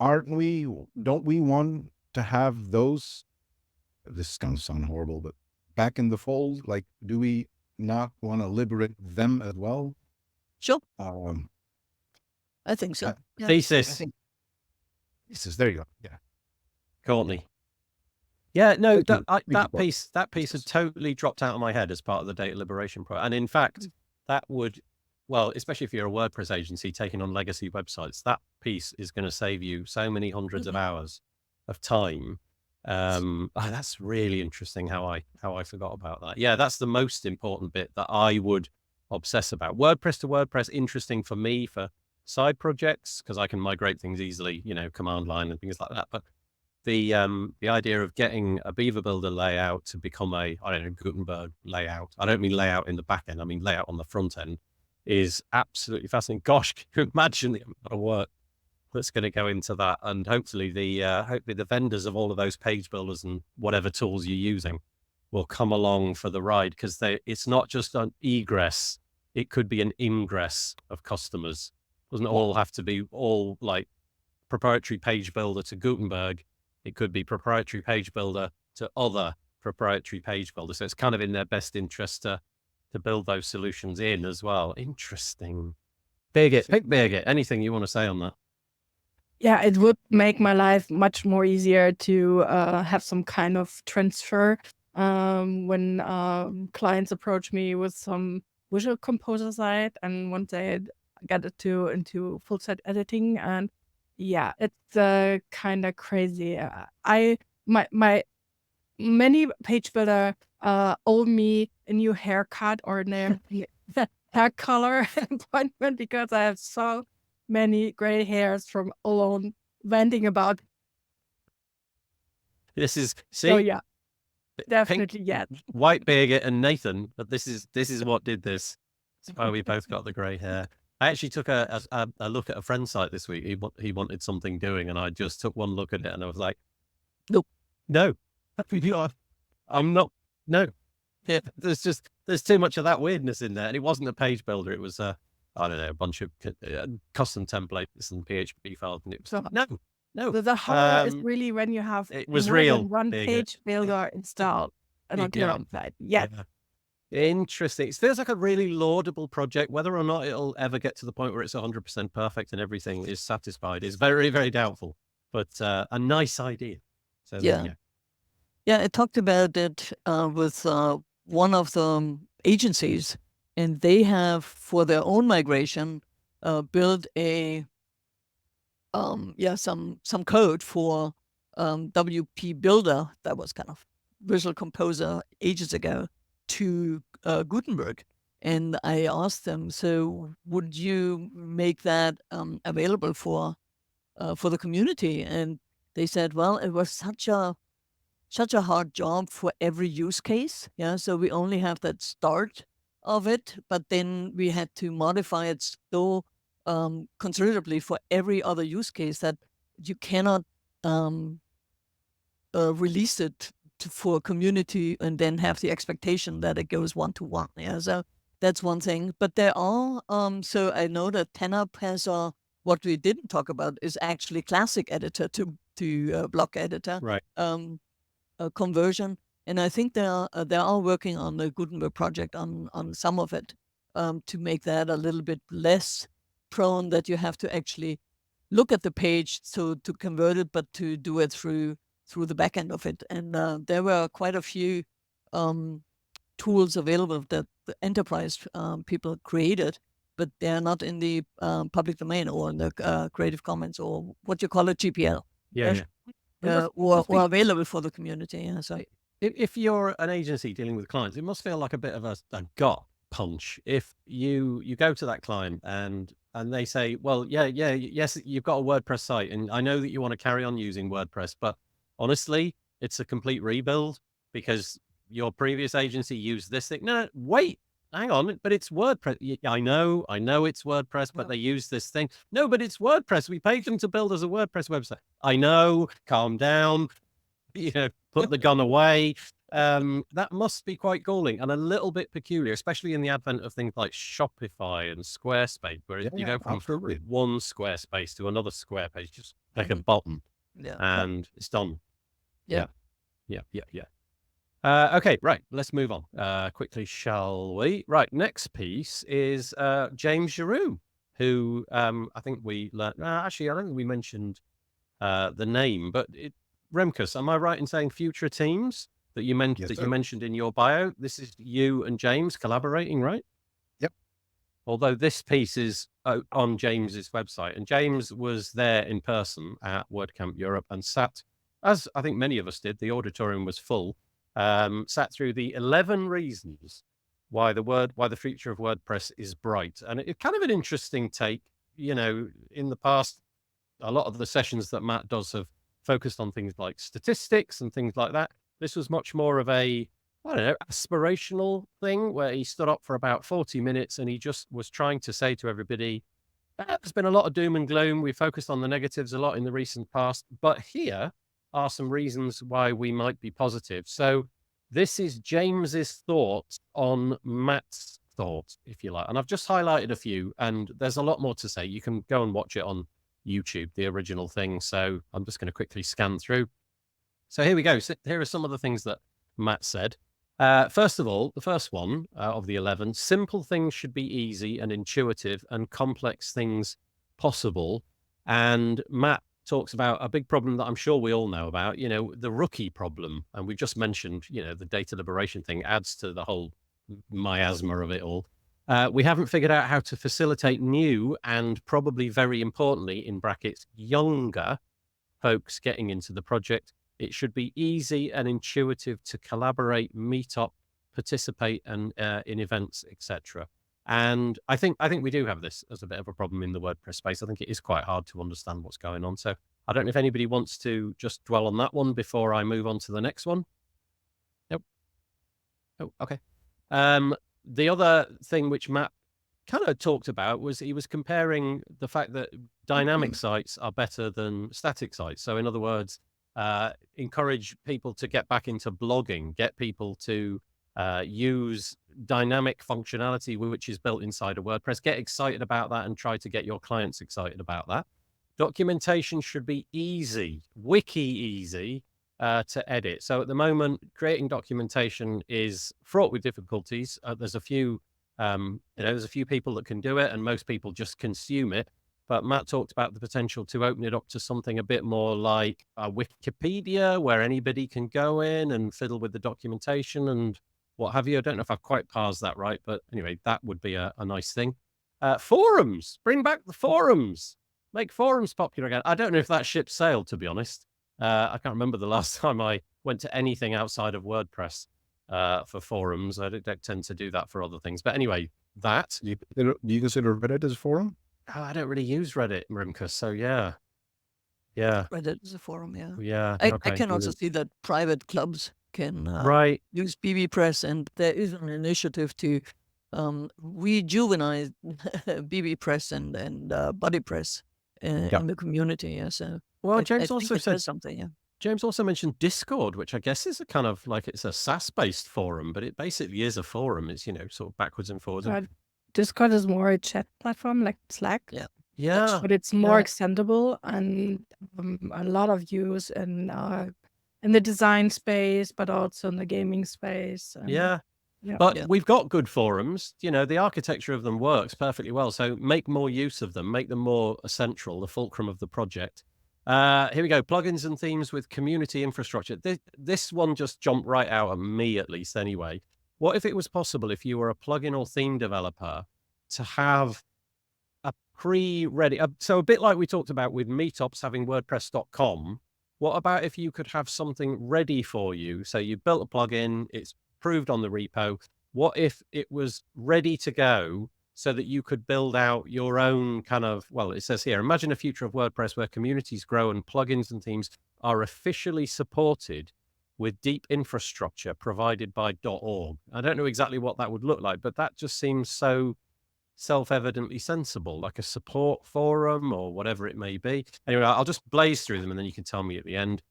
Don't we want to have those? This is going to sound horrible, but back in the fold, like, do we not want to liberate them as well? Sure. I think so. Thesis. Thesis. There you go. Yeah. Courtney. Yeah, no, that piece had totally dropped out of my head as part of the data liberation project. And in fact, that would, well, especially if you're a WordPress agency taking on legacy websites, that piece is going to save you so many hundreds of hours of time. That's really interesting how I forgot about that. Yeah, that's the most important bit that I would obsess about. WordPress to WordPress, interesting for me for side projects because I can migrate things easily, command line and things like that. But the idea of getting a Beaver Builder layout to become a, I don't know, Gutenberg layout. I don't mean layout in the back end. I mean layout on the front end is absolutely fascinating. Gosh, can you imagine the amount of work that's going to go into that? And hopefully the vendors of all of those page builders and whatever tools you're using will come along for the ride, because it's not just an egress, it could be an ingress of customers. Doesn't all have to be all like proprietary page builder to Gutenberg. It could be proprietary page builder to other proprietary page builders. So it's kind of in their best interest to build those solutions in as well. Interesting. Birgit, anything you want to say on that? Yeah, it would make my life much more easier to have some kind of transfer when clients approach me with some Visual Composer site and want to get it into full set editing. And yeah, it's kind of crazy. My many page builder owe me a new haircut or a hair color appointment because I have so many gray hairs from alone venting about. This is so yeah, definitely yes. White Birgit and Nathan, but this is what did this. That's why we both got the gray hair. I actually took a look at a friend's site this week. He wanted something doing, and I just took one look at it, and I was like, no, I'm not. No, yeah, there's too much of that weirdness in there, and it wasn't a page builder. It was I don't know, a bunch of custom templates and PHP files, and it was no. The horror is really when you have it was real one page builder installed and on your own side. Yeah. Interesting. It feels like a really laudable project. Whether or not it'll ever get to the point where it's 100% perfect and everything is satisfied is very, very doubtful. But a nice idea. So yeah, I talked about it with one of the agencies, and they have for their own migration built a some code for WP Builder that was kind of Visual Composer ages ago to Gutenberg. And I asked them, so would you make that available for the community? And they said, well, it was such a hard job for every use case. Yeah, so we only have that start of it, but then we had to modify it so considerably for every other use case that you cannot release it for community and then have the expectation that it goes one-to-one. Yeah, so that's one thing. But there are, so I know that TenUp has what we didn't talk about is actually classic editor to block editor. Right. Conversion. And I think they are working on the Gutenberg project on some of it. to make that a little bit less prone that you have to actually look at the page to convert it, but to do it through the back end of it. And there were quite a few tools available that the enterprise people created, but they're not in the public domain or in the Creative Commons or what you call it, GPL. Or available for the community. Yeah, so if you're an agency dealing with clients, it must feel like a bit of a gut punch if you go to that client and they say, well, yes, you've got a WordPress site, and I know that you want to carry on using WordPress, but honestly, it's a complete rebuild because your previous agency used this thing. No, wait, hang on, but it's WordPress. I know it's WordPress, but they use this thing. No, but it's WordPress. We paid them to build us a WordPress website. I know, calm down, put the gun away. That must be quite galling and a little bit peculiar, especially in the advent of things like Shopify and Squarespace, where you go from one Squarespace to another Squarespace, just like a button, and it's done. Yeah. Okay, right. Let's move on quickly, shall we? Right. Next piece is James Giroux, who I think we learned. Actually, I don't think we mentioned the name, but Remkus, am I right in saying Future Teams that you mentioned in your bio? This is you and James collaborating, right? Yep. Although this piece is on James's website, and James was there in person at WordCamp Europe and sat, as I think many of us did, the auditorium was full, sat through the 11 reasons why the future of WordPress is bright. And it's kind of an interesting take. In the past, a lot of the sessions that Matt does have focused on things like statistics and things like that. This was much more of a, aspirational thing where he stood up for about 40 minutes and he just was trying to say to everybody, there's been a lot of doom and gloom. We focused on the negatives a lot in the recent past, but here are some reasons why we might be positive. So this is James's thoughts on Matt's thoughts, if you like. And I've just highlighted a few, and there's a lot more to say. You can go and watch it on YouTube, the original thing. So I'm just going to quickly scan through. So here we go. So here are some of the things that Matt said. First of all, the first one of the 11, simple things should be easy and intuitive and complex things possible. And Matt talks about a big problem that I'm sure we all know about, the rookie problem. And we've just mentioned, the data liberation thing adds to the whole miasma of it all. We haven't figured out how to facilitate new and probably very importantly, in brackets, younger folks getting into the project. It should be easy and intuitive to collaborate, meet up, participate, and in events, etc. And I think we do have this as a bit of a problem in the WordPress space. I think it is quite hard to understand what's going on. So I don't know if anybody wants to just dwell on that one before I move on to the next one. Nope. Oh, okay. The other thing which Matt kind of talked about was he was comparing the fact that dynamic sites are better than static sites. So in other words, encourage people to get back into blogging, get people to use dynamic functionality which is built inside of WordPress, get excited about that and try to get your clients excited about that. Documentation should be easy, wiki easy to edit. So at the moment, creating documentation is fraught with difficulties. There's a few people that can do it and most people just consume it. But Matt talked about the potential to open it up to something a bit more like a Wikipedia where anybody can go in and fiddle with the documentation and what have you. I don't know if I've quite parsed that right, but anyway, that would be a nice thing. Forums, bring back the forums, make forums popular again. I don't know if that ship sailed, to be honest. I can't remember the last time I went to anything outside of WordPress for forums. I don't tend to do that for other things. But anyway, that. Do you consider Reddit as a forum? Oh, I don't really use Reddit, Remkus, so yeah. Reddit is a forum, yeah. Yeah. I can also see that private clubs can use bbPress, and there is an initiative to rejuvenate bbPress and BuddyPress in the community. Yeah, so James also said something. Yeah. James also mentioned Discord, which I guess is a kind of like it's a SaaS-based forum, but it basically is a forum. It's sort of backwards and forwards. Discord is more a chat platform like Slack. Yeah. But it's more extendable and a lot of use in the design space, but also in the gaming space. Yeah. But we've got good forums. The architecture of them works perfectly well. So make more use of them, make them more essential, the fulcrum of the project. Here we go. Plugins and themes with community infrastructure. This one just jumped right out at me, at least anyway. What if it was possible, if you were a plugin or theme developer, to have a pre-ready, so a bit like we talked about with meetups having WordPress.com, what about if you could have something ready for you? So you built a plugin, it's approved on the repo. What if it was ready to go so that you could build out your own kind of, well, it says here, imagine a future of WordPress where communities grow and plugins and themes are officially supported with deep infrastructure provided by .org. I don't know exactly what that would look like, but that just seems so self-evidently sensible, like a support forum or whatever it may be. Anyway, I'll just blaze through them and then you can tell me at the end.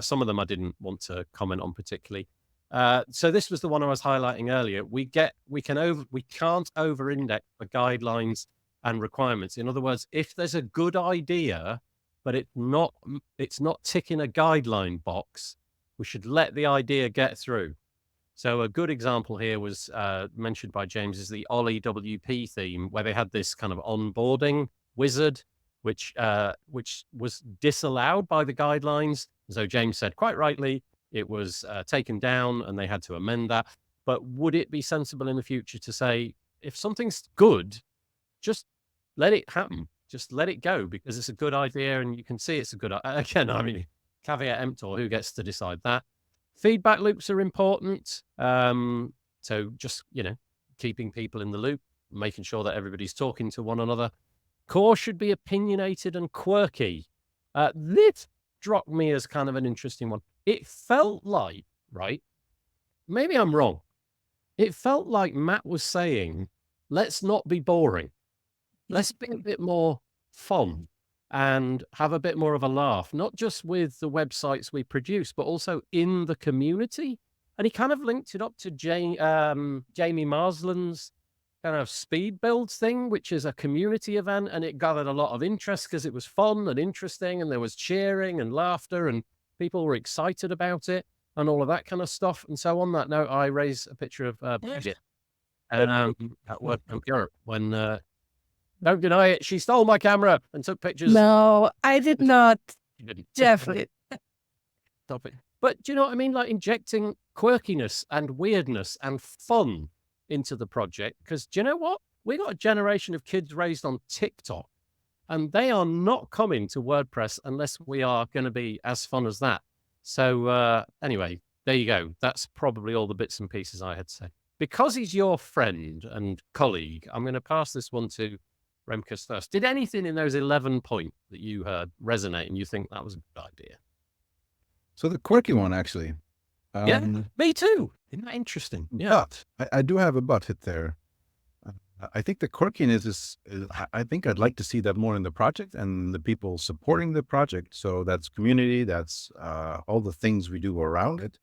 Some of them I didn't want to comment on particularly. So this was the one I was highlighting earlier. We can't over-index for guidelines and requirements. In other words, if there's a good idea, but it's not ticking a guideline box, we should let the idea get through. So a good example here was mentioned by James is the Ollie WP theme, where they had this kind of onboarding wizard, which was disallowed by the guidelines. So James said quite rightly, it was taken down and they had to amend that. But would it be sensible in the future to say, if something's good, just let it happen. Just let it go because it's a good idea and you can see it's a good idea. Again, I mean, caveat emptor, who gets to decide that? Feedback loops are important. So just, keeping people in the loop, making sure that everybody's talking to one another. Core should be opinionated and quirky. This struck me as kind of an interesting one. It felt like, right? Maybe I'm wrong. It felt like Matt was saying, let's not be boring. Let's be a bit more fun and have a bit more of a laugh, not just with the websites we produce, but also in the community. And he kind of linked it up to Jamie Marsland's kind of speed builds thing, which is a community event. And it gathered a lot of interest because it was fun and interesting. And there was cheering and laughter and people were excited about it and all of that kind of stuff. And so on that note, I raise a picture of Bridget at WordCamp Europe when, don't deny it, she stole my camera and took pictures. No, I did not. You didn't. Definitely. Stop it. But do you know what I mean? Like injecting quirkiness and weirdness and fun into the project. Because do you know what? We got a generation of kids raised on TikTok and they are not coming to WordPress unless we are going to be as fun as that. So anyway, there you go. That's probably all the bits and pieces I had to say. Because he's your friend and colleague, I'm going to pass this one to Remkus first. Did anything in those 11 points that you heard resonate and you think that was a good idea? So the quirky one, actually. Yeah, me too. Isn't that interesting? Yeah. But I do have a but hit there. I think the quirkiness is, I think I'd like to see that more in the project and the people supporting the project. So that's community, that's all the things we do around it.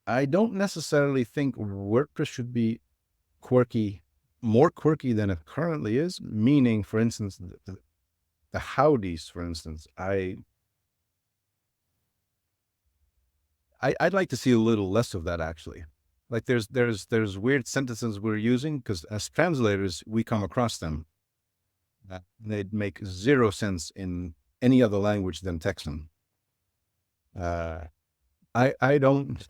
I don't necessarily think WordPress should be quirky, more quirky than it currently is, meaning, for instance, the howdies, for instance, I'd like to see a little less of that, actually. Like there's weird sentences we're using because as translators, we come across them. They'd make zero sense in any other language than Texan. I don't,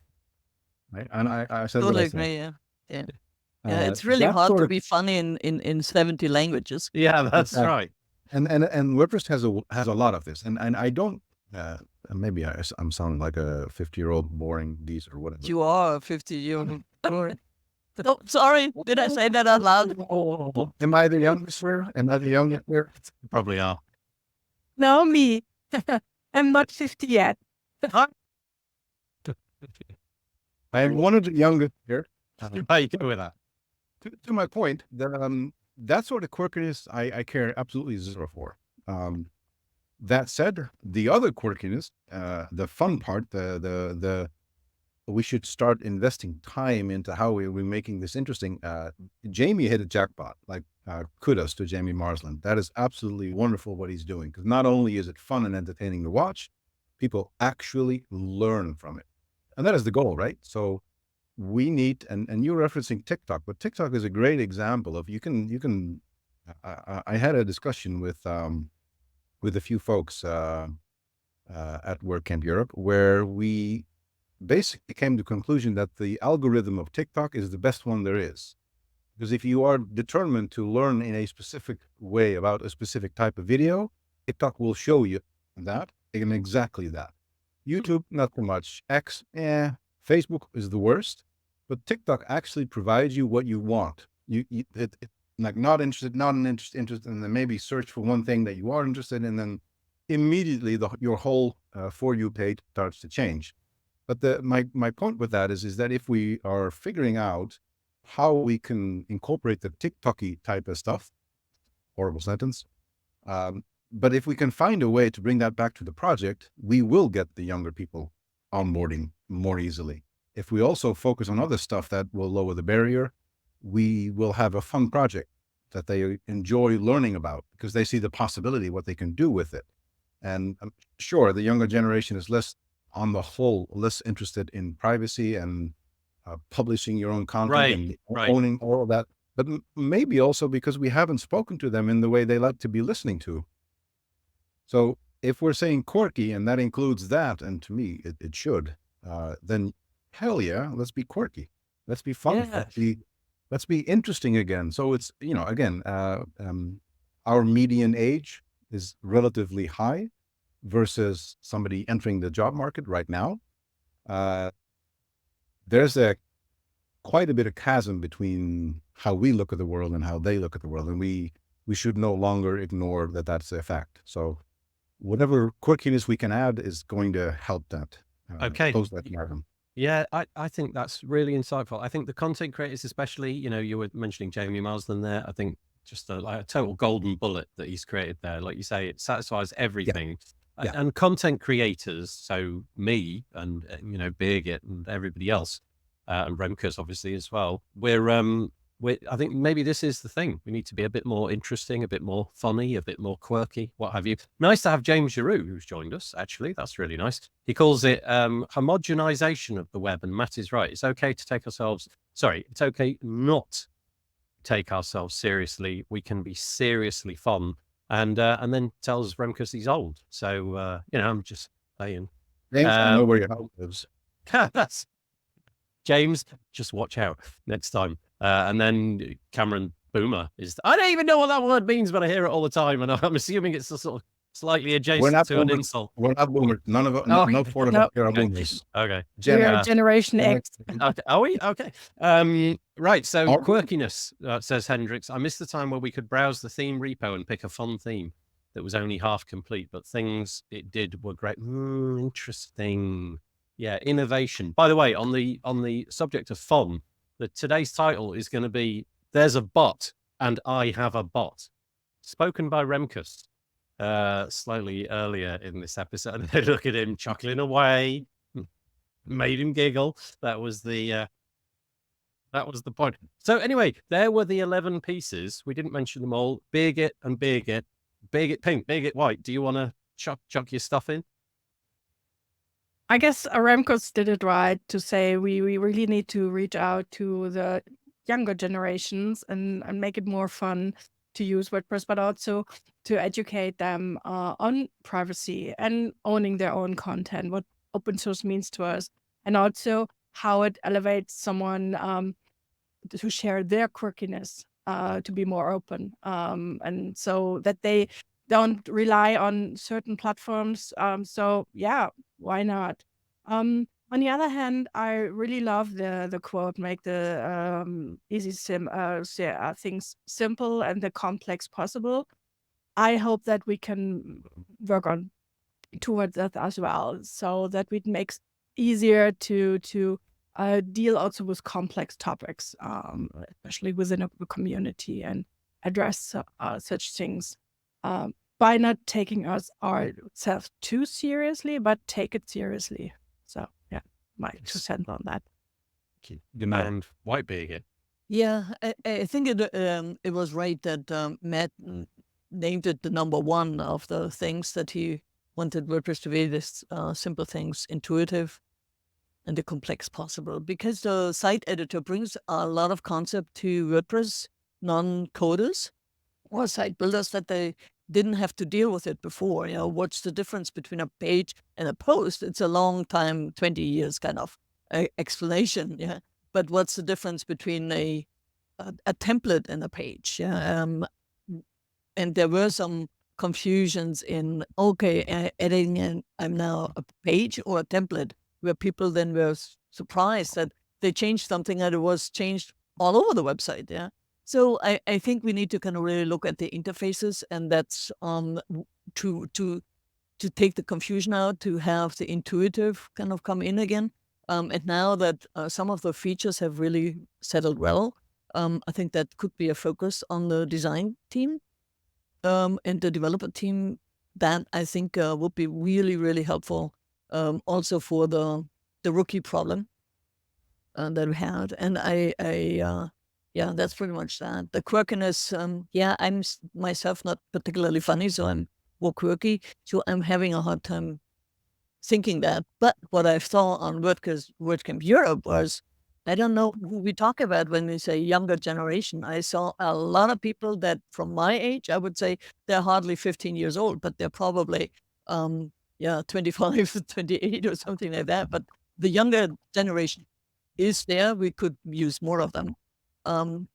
and I said Totally what I said. agree, yeah. Yeah, it's really hard to be funny in 70 languages. Yeah, that's right. And WordPress has a lot of this, and I don't. Maybe I'm sounding like a 50-year-old boring geezer or whatever. You are a 50-year-old. Oh, sorry, did I say that out loud? Am I the youngest here? Am I the youngest here? You probably are. No, me. I'm not 50 yet. I am one of the youngest here. How you go with that? To my point, that sort of quirkiness I care absolutely zero for. That said, the other quirkiness, the fun part, we should start investing time into how we're making this interesting. Jamie hit a jackpot. Like kudos to Jamie Marsland. That is absolutely wonderful what he's doing, because not only is it fun and entertaining to watch, people actually learn from it, and that is the goal, right? So we need, and you're referencing TikTok, but TikTok is a great example of I had a discussion with a few folks at WordCamp Europe, where we basically came to the conclusion that the algorithm of TikTok is the best one there is. Because if you are determined to learn in a specific way about a specific type of video, TikTok will show you that, and exactly that. YouTube, not so much. X, Facebook is the worst, but TikTok actually provides you what you want. Like not interested, and then maybe search for one thing that you are interested in, and then immediately your whole For You page starts to change. But my point with that is that if we are figuring out how we can incorporate the TikTok-y type of stuff, horrible sentence, but if we can find a way to bring that back to the project, we will get the younger people onboarding more easily. If we also focus on other stuff that will lower the barrier, we will have a fun project that they enjoy learning about because they see the possibility, what they can do with it. And I'm sure the younger generation is on the whole, less interested in privacy and publishing your own content and owning all of that. But maybe also because we haven't spoken to them in the way they like to be listening to. So if we're saying quirky, and that includes that, and to me, it should, then hell yeah, let's be quirky. Let's be fun. Yeah. Let's be interesting again. So it's, again, our median age is relatively high versus somebody entering the job market right now. There's quite a bit of chasm between how we look at the world and how they look at the world. And we should no longer ignore that that's a fact. So whatever quirkiness we can add is going to help that. Close that chasm. Yeah, I think that's really insightful. I think the content creators, especially, you were mentioning Jamie Marsden there. I think just a total golden bullet that he's created there. Like you say, it satisfies everything. Yeah. And content creators, so me and, Birgit and everybody else, and Remkus obviously as well. I think maybe this is the thing. We need to be a bit more interesting, a bit more funny, a bit more quirky, what have you. Nice to have James Giroux, who's joined us, actually. That's really nice. He calls it homogenization of the web, and Matt is right. It's okay not take ourselves seriously. We can be seriously fun. And then tells Remkus he's old. So, I'm just saying. James, I know where your house lives. James, just watch out next time. And then Cameron Boomer I don't even know what that word means, but I hear it all the time. And I'm assuming it's a sort of slightly adjacent to an insult. We're not boomers. None of us, no four of us here are boomers. Okay. We're Generation X. Okay. Are we? Okay. Right. So quirkiness, says Hendrix. I miss the time where we could browse the theme repo and pick a fun theme that was only half complete, but things it did were great. Interesting. Yeah. Innovation. By the way, on the subject of fun, today's title is going to be There's a Bot and I Have a Bot, spoken by Remkus slightly earlier in this episode. Look at him chuckling away, made him giggle. That was the point. So anyway, there were the 11 pieces. We didn't mention them all. Birgit and Birgit pink, Birgit white. Do you want to chuck your stuff in? I guess Remkus did it right to say we really need to reach out to the younger generations and make it more fun to use WordPress, but also to educate them on privacy and owning their own content, what open source means to us, and also how it elevates someone to share their quirkiness, to be more open, and so that they don't rely on certain platforms. So yeah, why not? On the other hand, I really love the quote, make the easy things simple and the complex possible. I hope that we can work on towards that as well, so that it makes easier to deal also with complex topics, especially within a community, and address such things by not taking ourselves too seriously, but take it seriously. So yeah, my 2 cents on that. And white Birgit. Yeah, I think it was right that Matt named it the number one of the things that he wanted WordPress to be, this simple things, intuitive. and the complex possible, because the site editor brings a lot of concept to WordPress non-coders or site builders that they didn't have to deal with it before. What's the difference between a page and a post? It's a long time, 20 years kind of explanation. Yeah. But what's the difference between a template and a page? Yeah. And there were some confusions in, editing and I'm now a page or a template, where people then were surprised that they changed something and it was changed all over the website. Yeah. So I think we need to kind of really look at the interfaces, and that's to take the confusion out, to have the intuitive kind of come in again. And now that some of the features have really settled well, I think that could be a focus on the design team and the developer team. That I think would be really, really helpful, also for the rookie problem that we had. And yeah, that's pretty much that. The quirkiness, I'm myself not particularly funny, so I'm more quirky. So I'm having a hard time thinking that. But what I saw on WordCamp Europe was, I don't know who we talk about when we say younger generation. I saw a lot of people that from my age, I would say they're hardly 15 years old, but they're probably 25, 28 or something like that. But the younger generation is there. We could use more of them. And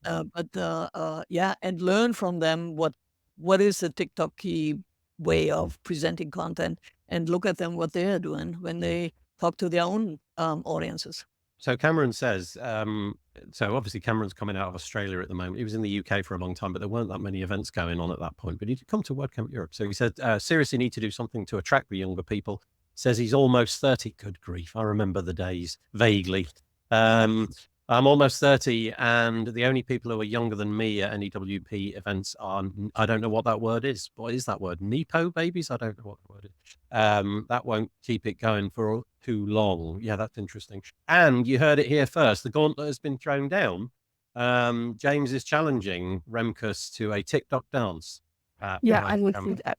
learn from them what is the TikTok-y way of presenting content, and look at them what they're doing when they talk to their own audiences. So Cameron says, so obviously Cameron's coming out of Australia at the moment. He was in the UK for a long time, but there weren't that many events going on at that point. But he did come to WordCamp Europe. So he said, seriously need to do something to attract the younger people. Says he's almost 30. Good grief. I remember the days vaguely. I'm almost 30, and the only people who are younger than me at any WP events are, I don't know what that word is. What is that word? Nepo babies? I don't know what the word is. That won't keep it going for too long. Yeah, that's interesting. And you heard it here first. The gauntlet has been thrown down. James is challenging Remkus to a TikTok dance. I will see that.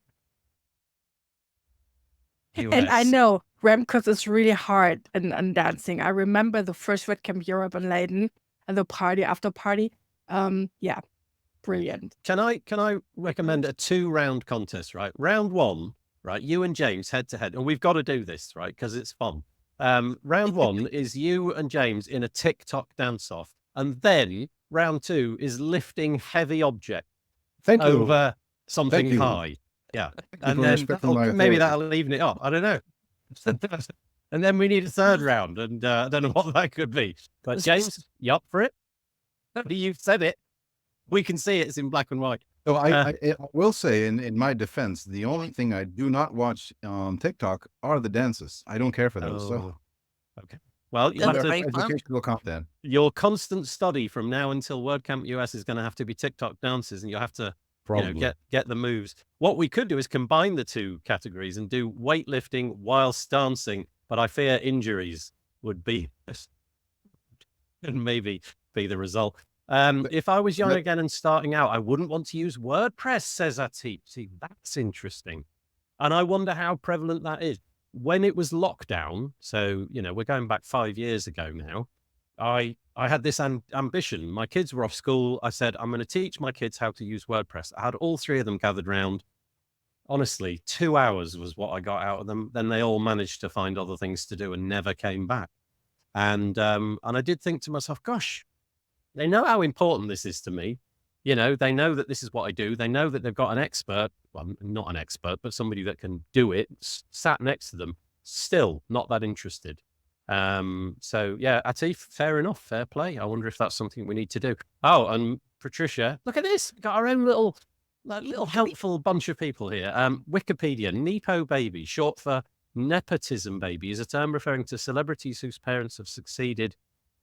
US. And I know Remkus is really hard in dancing. I remember the first WordCamp Europe in Leiden and the party after party. Brilliant. Can I recommend a 2-round contest, right? Round 1, right? You and James head to head, and we've got to do this, right? Because it's fun. Round 1 is you and James in a TikTok dance-off, and then round 2 is lifting heavy object over something high. Yeah, and then maybe that'll even it up. I don't know. And then we need a 3rd round, and I don't know what that could be. But James, you up for it? You said it. We can see it's in black and white. So I will say, in my defense, the only thing I do not watch on TikTok are the dances. I don't care for those. So. Okay. Well, you have to educational content. Your constant study from now until WordCamp US is going to have to be TikTok dances, and you have to get the moves. What we could do is combine the 2 categories and do weightlifting whilst dancing, but I fear injuries would be and maybe be the result. If I was young again and starting out, I wouldn't want to use WordPress, says Atif. See, that's interesting. And I wonder how prevalent that is. When it was lockdown, so, we're going back 5 years ago now, I had this ambition. My kids were off school. I said, I'm going to teach my kids how to use WordPress. I had all 3 of them gathered round. Honestly, 2 hours was what I got out of them. Then they all managed to find other things to do and never came back. And I did think to myself, gosh, they know how important this is to me. They know that this is what I do. They know that they've got an expert, well, not an expert, but somebody that can do it, sat next to them, still not that interested. So yeah, Atif, fair enough, fair play. I wonder if that's something we need to do. Oh, and Patricia, look at this. We've got our own little helpful bunch of people here. Wikipedia, Nepo baby, short for nepotism baby, is a term referring to celebrities whose parents have succeeded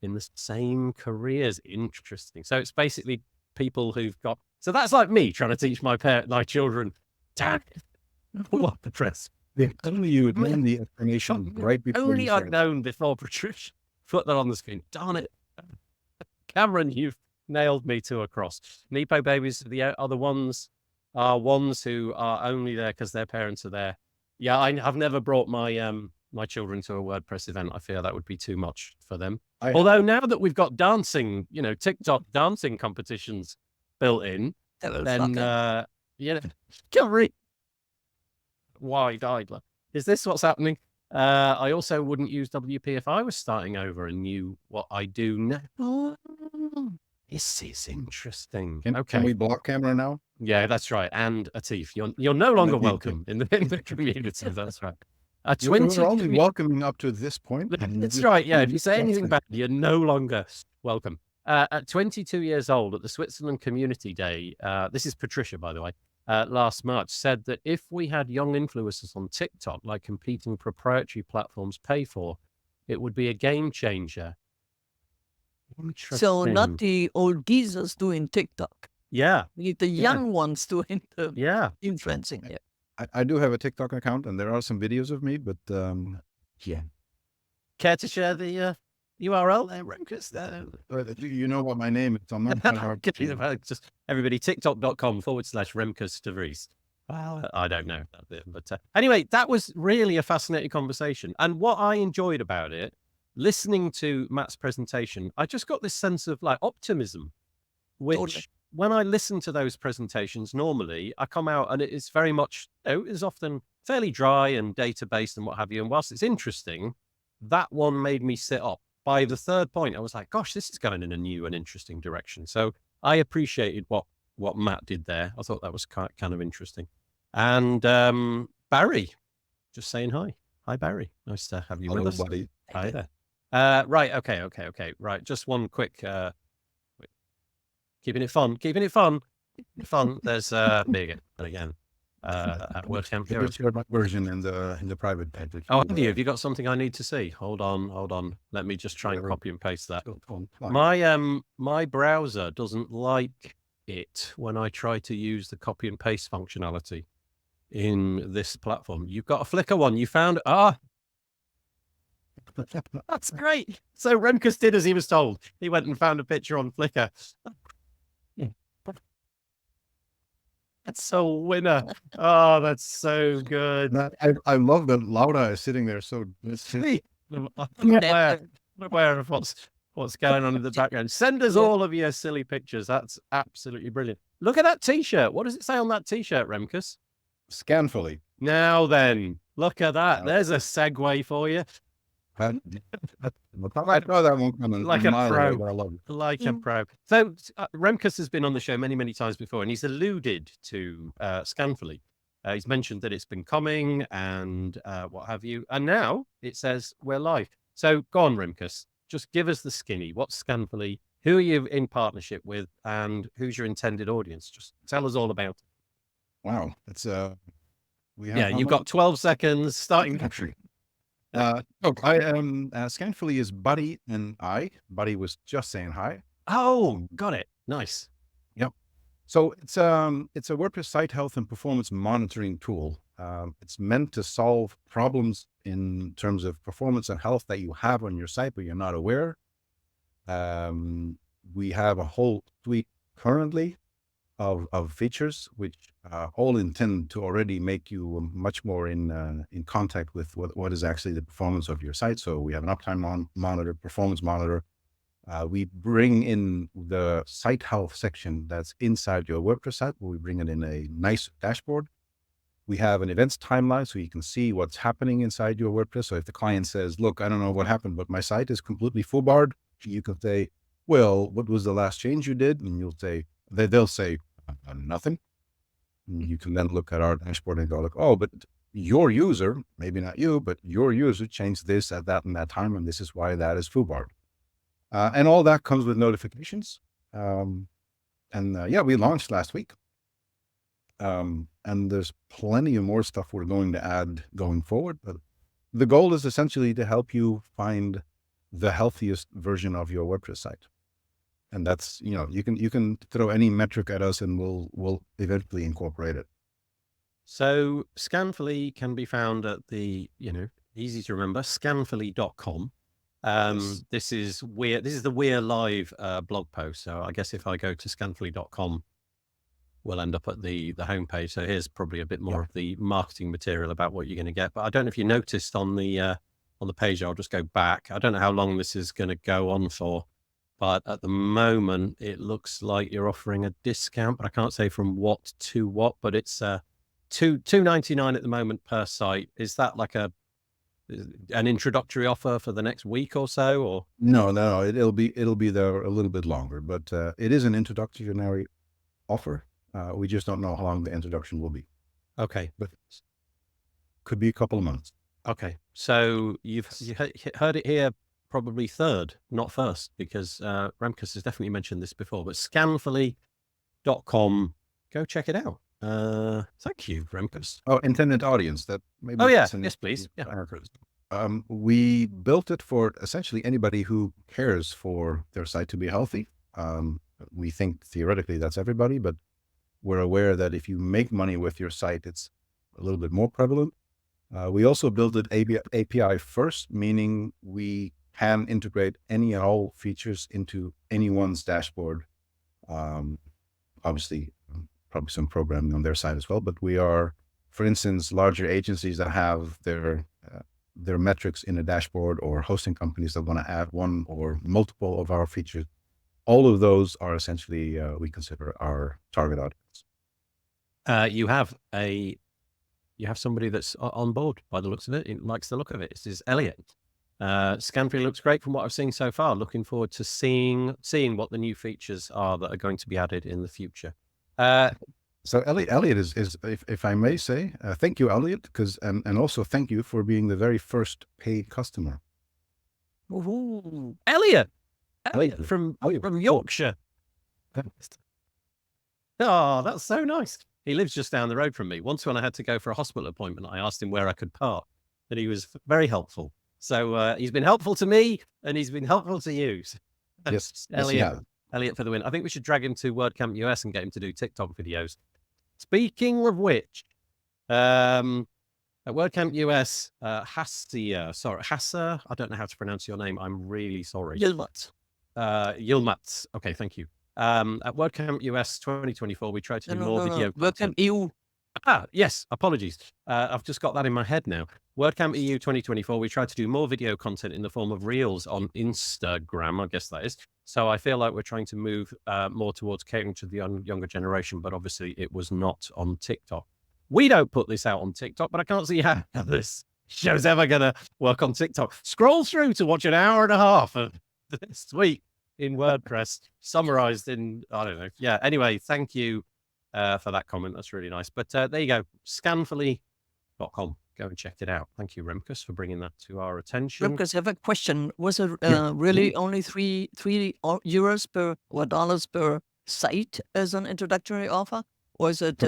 in the same careers. Interesting. So it's basically people who've got, so that's like me trying to teach my children. Damn it. What the dress. Only you would name the explanation right before. Only I'd known before Patricia put that on the screen. Darn it. Cameron, you've nailed me to a cross. Nepo babies, the other ones are ones who are only there because their parents are there. Yeah, I've never brought my my children to a WordPress event. I fear that would be too much for them. I- Although now that we've got dancing, TikTok dancing competitions built in, then can't read wide-eyed. Is this what's happening? I also wouldn't use WP if I was starting over and knew what I do now. Oh, this is interesting. Can we block camera now? Yeah, that's right. And Atif, you're no longer welcome in the community. That's right. We're only welcoming up to this point. That's right. Yeah, if you say anything bad, you're no longer welcome. At 22 years old, at the Switzerland Community Day, this is Patricia, by the way, last March, said that if we had young influencers on TikTok, like competing proprietary platforms pay for, it would be a game changer. So not the old geezers doing TikTok. Yeah. The young ones doing the influencing. Yeah. I do have a TikTok account, and there are some videos of me, but yeah. Care to share the URL there, Remkus? You know what my name is. I'm not that hard. Just everybody, tiktok.com/Remkus de Vries. Well, I don't know. But anyway, that was really a fascinating conversation. And what I enjoyed about it, listening to Matt's presentation, I just got this sense of like optimism, which when I listen to those presentations, normally I come out and it is very much, it is often fairly dry and data-based and what have you. And whilst it's interesting, that one made me sit up. By the third point, I was like, gosh, this is going in a new and interesting direction. So I appreciated what Matt did there. I thought that was kind of interesting. And Barry, just saying hi. Hi, Barry. Nice to have you with us. Buddy. Hi there. Right. Okay. Right. Just one quick, keeping it fun. There's big again. At WordCamp Europe. Shared my version in the private page. Oh, have you? Have you got something I need to see? Hold on. Let me just try and copy and paste that. My browser doesn't like it when I try to use the copy and paste functionality in this platform. You've got a Flickr one. You found that's great. So Remkus did as he was told. He went and found a picture on Flickr. That's so winner. Oh, that's so good. I love that Laura is sitting there so aware of what's going on in the background. Send us all of your silly pictures. That's absolutely brilliant. Look at that t-shirt. What does it say on that t-shirt, Remkus? Scanfully. Now then, look at that. There's a segue for you. I know that won't come in like a pro. I love it. Like a pro. So Remkus has been on the show many times before, and he's alluded to Scanfully. He's mentioned that it's been coming and what have you. And now it says we're live. So go on, Remkus. Just give us the skinny. What's Scanfully? Who are you in partnership with? And who's your intended audience? Just tell us all about it. Wow. It's you've got 12 seconds starting. Scanfully is Buddy and I. Buddy was just saying hi. Oh, got it. Nice. Yep. So it's a WordPress site health and performance monitoring tool. It's meant to solve problems in terms of performance and health that you have on your site, but you're not aware. We have a whole suite currently of features, which all intend to already make you much more in contact with what is actually the performance of your site. So we have an uptime monitor, performance monitor. We bring in the site health section that's inside your WordPress site, where we bring it in a nice dashboard. We have an events timeline, so you can see what's happening inside your WordPress. So if the client says, look, I don't know what happened, but my site is completely foobarred, you can say, well, what was the last change you did? And you'll say, they'll say nothing. And you can then look at our dashboard and go like, oh, but your user, maybe not you, but your user changed this at that and that time, and this is why that is foobarred. And all that comes with notifications. We launched last week. And there's plenty of more stuff we're going to add going forward. But the goal is essentially to help you find the healthiest version of your WordPress site. And that's, you can throw any metric at us and we'll eventually incorporate it. So Scanfully can be found at the, easy to remember, scanfully.com. Yes. This is the We're Live blog post. So I guess if I go to scanfully.com, will end up at the homepage. So here's probably a bit more of the marketing material about what you're going to get. But I don't know if you noticed on the page, I'll just go back. I don't know how long this is going to go on for, but at the moment it looks like you're offering a discount, but I can't say from what to what, but it's $2.99 at the moment per site. Is that like an introductory offer for the next week or so, or? No, it'll be there a little bit longer, but it is an introductory offer. We just don't know how long the introduction will be. Okay. But could be a couple of months. Okay. So you heard it here, probably third, not first, because Remkus has definitely mentioned this before, but Scanfully.com, go check it out. Thank you, Remkus. Oh, intended audience. That maybe. Oh yeah, yes, please. Yeah. We built it for essentially anybody who cares for their site to be healthy. We think theoretically that's everybody, but we're aware that if you make money with your site, it's a little bit more prevalent. We also built it API first, meaning we can integrate any and all features into anyone's dashboard. Obviously, probably some programming on their side as well, but we are, for instance, larger agencies that have their metrics in a dashboard, or hosting companies that want to add one or multiple of our features. All of those are essentially, we consider our target audience. You have somebody that's on board by the looks of it. He likes the look of it. This is Elliot. Scanfully looks great from what I've seen so far. Looking forward to seeing what the new features are that are going to be added in the future. So Elliot is if I may say, thank you, Elliot, because and also thank you for being the very first paid customer. Ooh. Elliot from Yorkshire. Oh, that's so nice. He lives just down the road from me. Once when I had to go for a hospital appointment, I asked him where I could park, and he was very helpful. So he's been helpful to me, and he's been helpful to you. Yes, Elliot for the win. I think we should drag him to WordCamp US and get him to do TikTok videos. Speaking of which, at WordCamp US, Hassa, I don't know how to pronounce your name. I'm really sorry. Yilmaz. Okay, thank you. At WordCamp US 2024, we tried to do more video content. WordCamp EU. Yes, apologies. I've just got that in my head now. WordCamp EU 2024, we tried to do more video content in the form of reels on Instagram, I guess that is. So I feel like we're trying to move more towards catering to the younger generation, but obviously it was not on TikTok. We don't put this out on TikTok, but I can't see how this show's ever going to work on TikTok. Scroll through to watch an hour and a half of this week in WordPress, summarized in, I don't know. Yeah, anyway, thank you for that comment. That's really nice. But there you go, Scanfully.com. Go and check it out. Thank you, Remkus, for bringing that to our attention. Remkus, I have a question. Was it really only three euros per or dollars per site as an introductory offer? Or is it,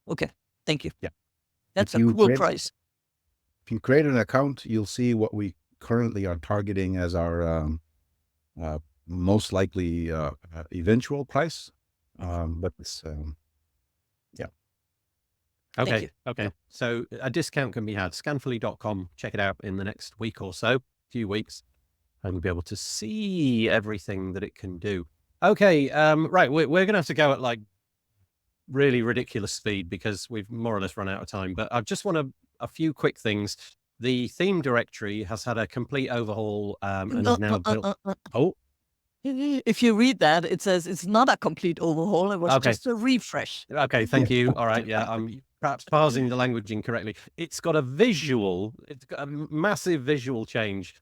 okay, thank you. Yeah. That's a cool price. If you create an account, you'll see what we currently are targeting as our most likely eventual price. But it's, yeah. Okay. So a discount can be had. Scanfully.com. Check it out in the next week or so, few weeks, and we'll be able to see everything that it can do. Okay. Right. We're going to have to go at like really ridiculous speed because we've more or less run out of time, but I just want a few quick things. The theme directory has had a complete overhaul and is now built. If you read that, it says it's not a complete overhaul. It was just a refresh. Okay, thank you. All right, yeah, I'm perhaps parsing the language incorrectly. It's got a massive visual change,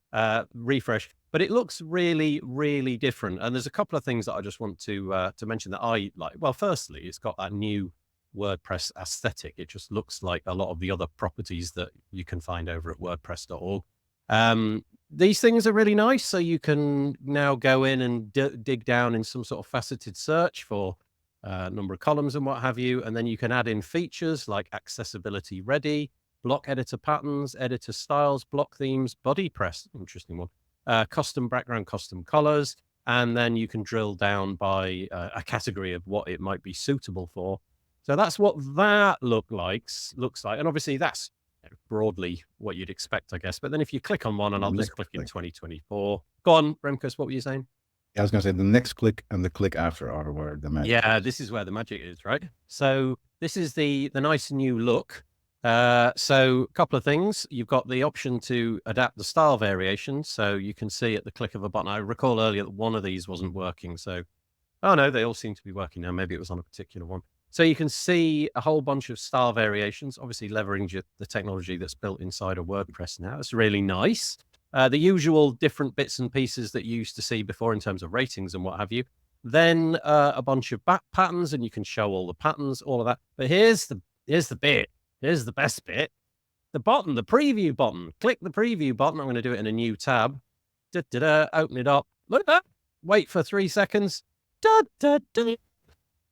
refresh, but it looks really, really different. And there's a couple of things that I just want to mention that I like. Well, firstly, it's got that new WordPress aesthetic. It just looks like a lot of the other properties that you can find over at WordPress.org. These things are really nice. So you can now go in and dig down in some sort of faceted search for a number of columns and what have you. And then you can add in features like accessibility ready, block editor patterns, editor styles, block themes, body press, interesting one, custom background, custom colors. And then you can drill down by a category of what it might be suitable for. So that's what that looks like. And obviously that's broadly what you'd expect, I guess. But then if you click on one, and I'll just click in 2024. Go on, Remkus, what were you saying? I was going to say the next click and the click after are where the magic. Yeah, this is where the magic is, right? So this is the nice new look. So a couple of things. You've got the option to adapt the style variations. So you can see at the click of a button. I recall earlier that one of these wasn't working. So, oh no, they all seem to be working now. Maybe it was on a particular one. So you can see a whole bunch of style variations, obviously leveraging the technology that's built inside of WordPress now. It's really nice. The usual different bits and pieces that you used to see before in terms of ratings and what have you. Then a bunch of back patterns, and you can show all the patterns, all of that. But here's the bit. Here's the best bit. The button, the preview button. Click the preview button. I'm going to do it in a new tab. Open it up. Look at that. Wait for 3 seconds.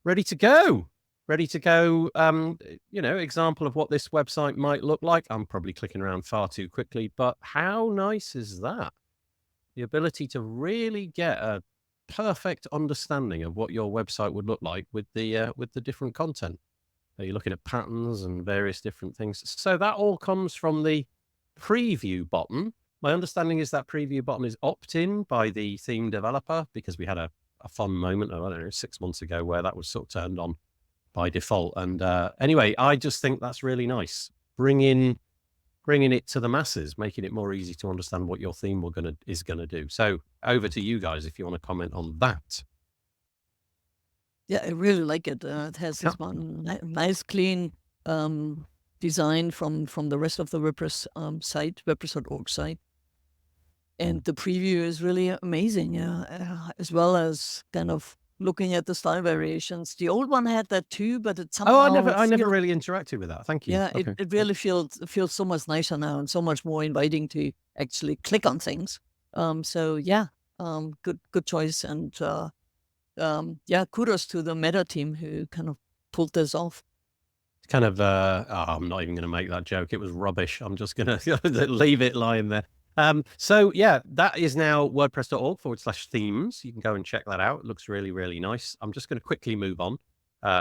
Ready to go. Ready to go. Example of what this website might look like. I'm probably clicking around far too quickly, but how nice is that? The ability to really get a perfect understanding of what your website would look like with the different content. You're looking at patterns and various different things. So that all comes from the preview button. My understanding is that preview button is opt-in by the theme developer, because we had a fun moment, I don't know, 6 months ago where that was sort of turned on by default. And anyway, I just think that's really nice. Bringing it to the masses, making it more easy to understand what your theme is gonna do. So over to you guys if you want to comment on that. Yeah, I really like it. It has this one nice, clean design from the rest of the WordPress site, WordPress.org site. And the preview is really amazing, as well as kind of looking at the style variations. The old one had that too, but it somehow... I never really interacted with that. Thank you. Yeah, okay. it really feels so much nicer now and so much more inviting to actually click on things. So yeah, good choice. And kudos to the Meta team who kind of pulled this off. Kind of, I'm not even going to make that joke. It was rubbish. I'm just going to leave it lying there. So yeah, that is now wordpress.org/themes. You can go and check that out. It looks really, really nice. I'm just going to quickly move on.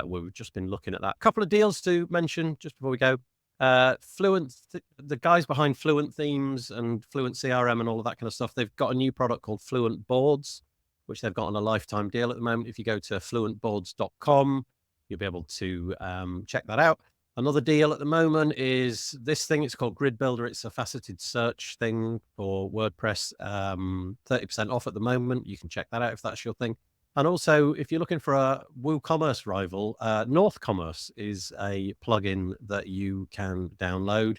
We've just been looking at that. A couple of deals to mention just before we go. Fluent, the guys behind Fluent Themes and Fluent CRM and all of that kind of stuff, they've got a new product called Fluent Boards, which they've got on a lifetime deal at the moment. If you go to fluentboards.com, you'll be able to check that out. Another deal at the moment is this thing. It's called Grid Builder. It's a faceted search thing for WordPress. 30% off at the moment. You can check that out if that's your thing. And also, if you're looking for a WooCommerce rival, North Commerce is a plugin that you can download.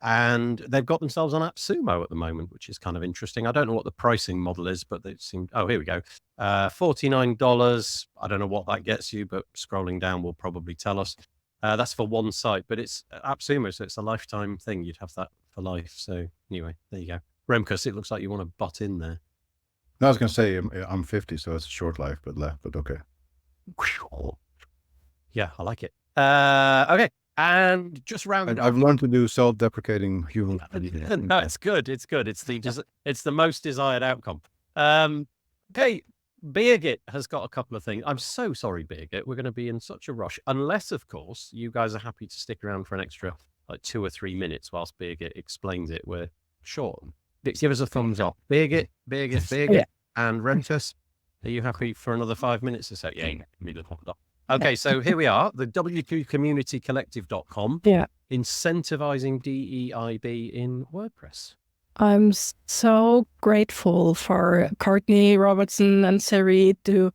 And they've got themselves on AppSumo at the moment, which is kind of interesting. I don't know what the pricing model is, but it seemed, oh, here we go. $49. I don't know what that gets you, but scrolling down will probably tell us. That's for one site, but it's AppSumo, so it's a lifetime thing. You'd have that for life. So anyway, there you go. Remkus, it looks like you want to butt in there. No, I was going to say I'm 50, so it's a short life, but okay. Yeah, I like it. Okay. And just rounding I've learned to do self-deprecating humor. No, it's good. It's good. It's the most desired outcome. Okay, Birgit has got a couple of things. I'm so sorry, Birgit. We're going to be in such a rush, unless, of course, you guys are happy to stick around for an extra 2 or 3 minutes whilst Birgit explains it. We're short. Give us a thumbs up, Birgit, yeah. And Remkus. Are you happy for another 5 minutes or so? Yeah. Okay, so here we are, the WQCommunityCollective.com. Yeah. Incentivizing DEIB in WordPress. I'm so grateful for Courtney Robertson and Siri to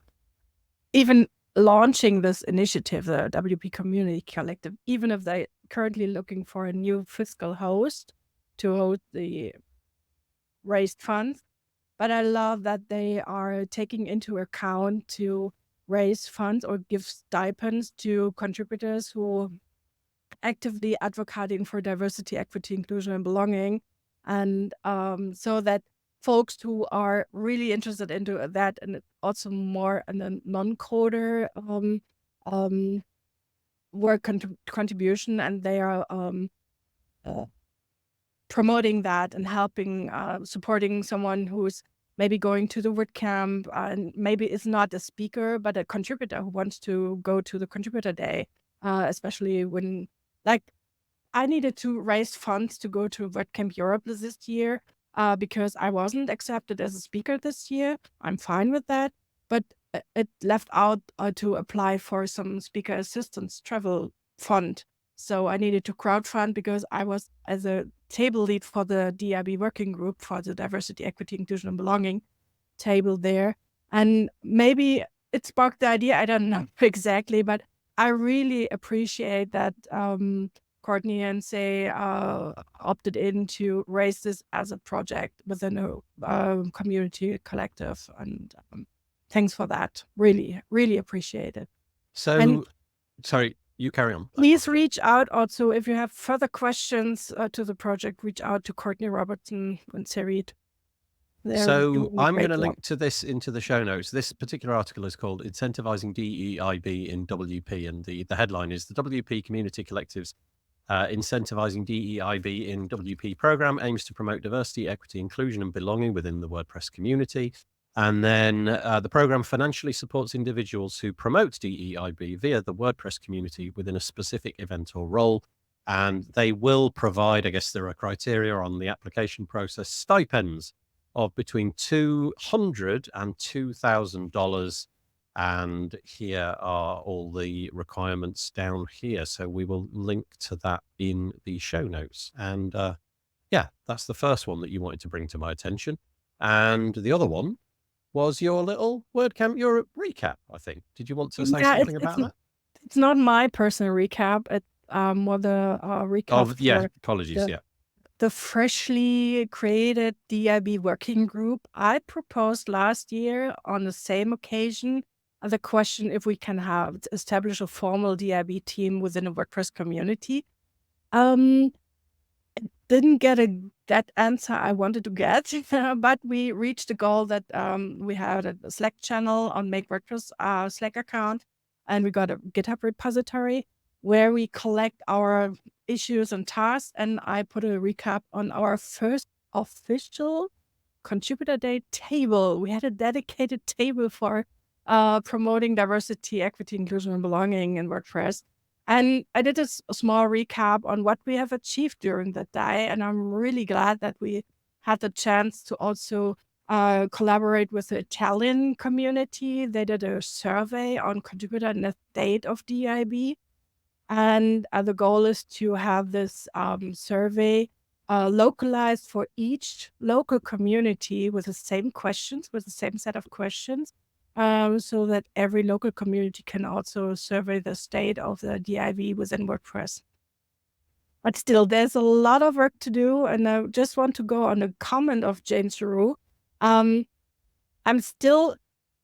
even launching this initiative, the WP Community Collective, even if they're currently looking for a new fiscal host to host the raised funds. But I love that they are taking into account to raise funds or give stipends to contributors who actively advocating for diversity, equity, inclusion, and belonging. And so that folks who are really interested into that, and also more and then non-coder work contribution, and they are promoting that and helping, supporting someone who's maybe going to the WordCamp and maybe is not a speaker, but a contributor who wants to go to the contributor day, especially when, like, I needed to raise funds to go to WordCamp Europe this year. because I wasn't accepted as a speaker this year. I'm fine with that, but it left out to apply for some speaker assistance travel fund. So I needed to crowdfund because I was as a table lead for the DIB working group for the diversity, equity, inclusion, and belonging table there. And maybe it sparked the idea. I don't know exactly, but I really appreciate that Courtney and Say opted in to raise this as a project within a community collective. And thanks for that. Really, really appreciate it. So, sorry, you carry on. Please reach out also if you have further questions to the project. Reach out to Courtney Robertson and Sarit. So I'm going to link to this into the show notes. This particular article is called Incentivizing DEIB in WP, and the headline is the WP Community Collectives Incentivizing DEIB in WP program aims to promote diversity, equity, inclusion, and belonging within the WordPress community. And then the program financially supports individuals who promote DEIB via the WordPress community within a specific event or role. And they will provide, I guess there are criteria on the application process, stipends of between $200 and $2,000. And here are all the requirements down here. So we will link to that in the show notes. And yeah, that's the first one that you wanted to bring to my attention. And the other one was your little WordCamp Europe recap, I think. Did you want to say something about that? It's not my personal recap. It's more the recap. Apologies, the freshly created DIB working group. I proposed last year on the same occasion the question if we can establish a formal DIB team within a WordPress community. It didn't get that answer I wanted to get, but we reached the goal that we had a Slack channel on Make WordPress Slack account, and we got a GitHub repository where we collect our issues and tasks. And I put a recap on our first official Contributor Day table. We had a dedicated table for promoting diversity, equity, inclusion, and belonging in WordPress. And I did a small recap on what we have achieved during that day. And I'm really glad that we had the chance to also collaborate with the Italian community. They did a survey on contributor and the state of DIB. And the goal is to have this survey localized for each local community with the same questions, with the same set of questions, so that every local community can also survey the state of the DIB within WordPress. But still, there's a lot of work to do. And I just want to go on a comment of James Giroux. I'm still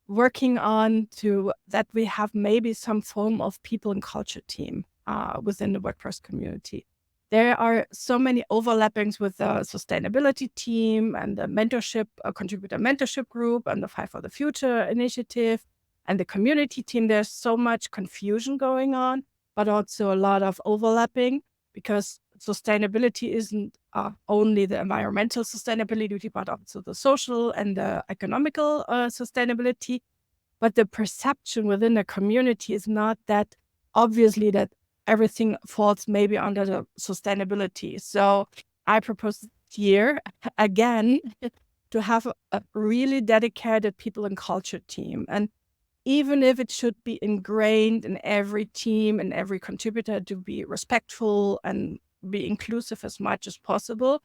working on that we have maybe some form of people and culture team within the WordPress community. There are so many overlappings with the sustainability team and the mentorship, contributor mentorship group, and the Five for the Future initiative and the community team. There's so much confusion going on, but also a lot of overlapping, because sustainability isn't only the environmental sustainability, but also the social and the economical sustainability. But the perception within the community is not that obviously that everything falls maybe under the sustainability. So I propose this year again to have a really dedicated people and culture team. And even if it should be ingrained in every team and every contributor to be respectful and be inclusive as much as possible,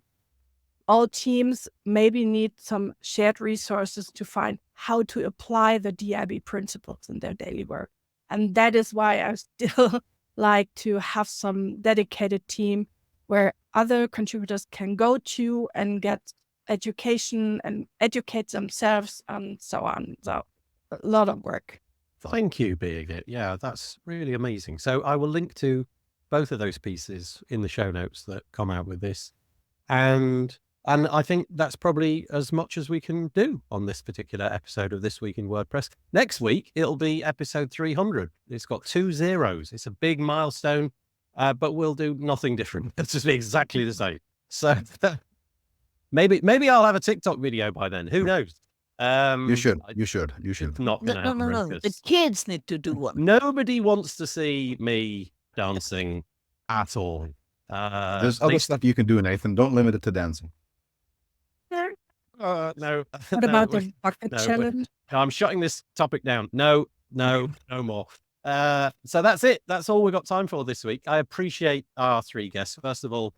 all teams maybe need some shared resources to find how to apply the DIB principles in their daily work. And that is why I still like to have some dedicated team where other contributors can go to and get education and educate themselves and so on. So a lot of work. Thank you, Birgit. Yeah, that's really amazing. So I will link to both of those pieces in the show notes that come out with this. And I think that's probably as much as we can do on this particular episode of This Week in WordPress. Next week, it'll be episode 300. It's got 2 zeros. It's a big milestone, but we'll do nothing different. It's just exactly the same. So maybe I'll have a TikTok video by then. Who knows? You should. It's not going to happen. No. The kids need to do one. Nobody wants to see me dancing at all. There's other stuff you can do, Nathan. Don't limit it to dancing. No. What about the bucket challenge? No, I'm shutting this topic down. No more. So that's it. That's all we've got time for this week. I appreciate our three guests. First of all,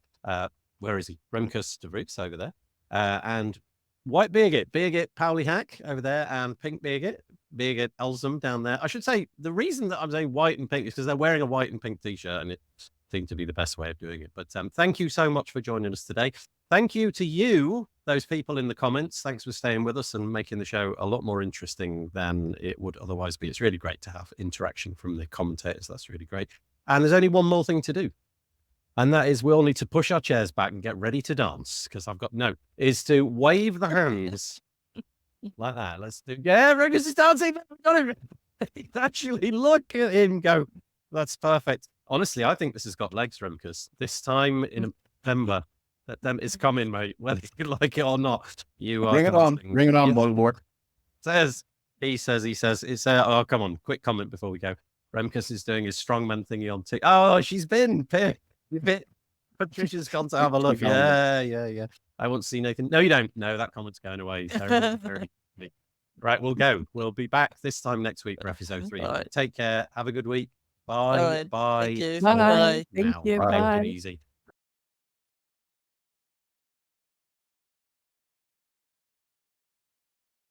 where is he? Remkus de Vries over there. And White Birgit Pauli Hack over there, and Pink Birgit Elzum down there. I should say, the reason that I'm saying white and pink is because they're wearing a white and pink t-shirt, and it seemed to be the best way of doing it. But thank you so much for joining us today. Thank you to you, those people in the comments. Thanks for staying with us and making the show a lot more interesting than it would otherwise be. It's really great to have interaction from the commentators. That's really great. And there's only one more thing to do. And that is, we all need to push our chairs back and get ready to dance, because is to wave the hands like that. Let's do, Remkus is dancing. Actually, look at him go. That's perfect. Honestly, I think this has got legs, Remkus. This time in November, that is coming, mate, whether you like it or not. You are Bring it on. Bring it on, Voldemort. He says, it's, oh, come on, quick comment before we go. Remkus is doing his strongman thingy on TikTok. Oh, she's been picked. Patricia's gone to have a look. Yeah. I won't see Nathan. No, you don't. No, that comment's going away. Right, we'll go. We'll be back this time next week for episode 3. Right. Take care. Have a good week. Bye. Right. Bye. Thank you. Bye. Bye. Thank you. Take Bye. it easy.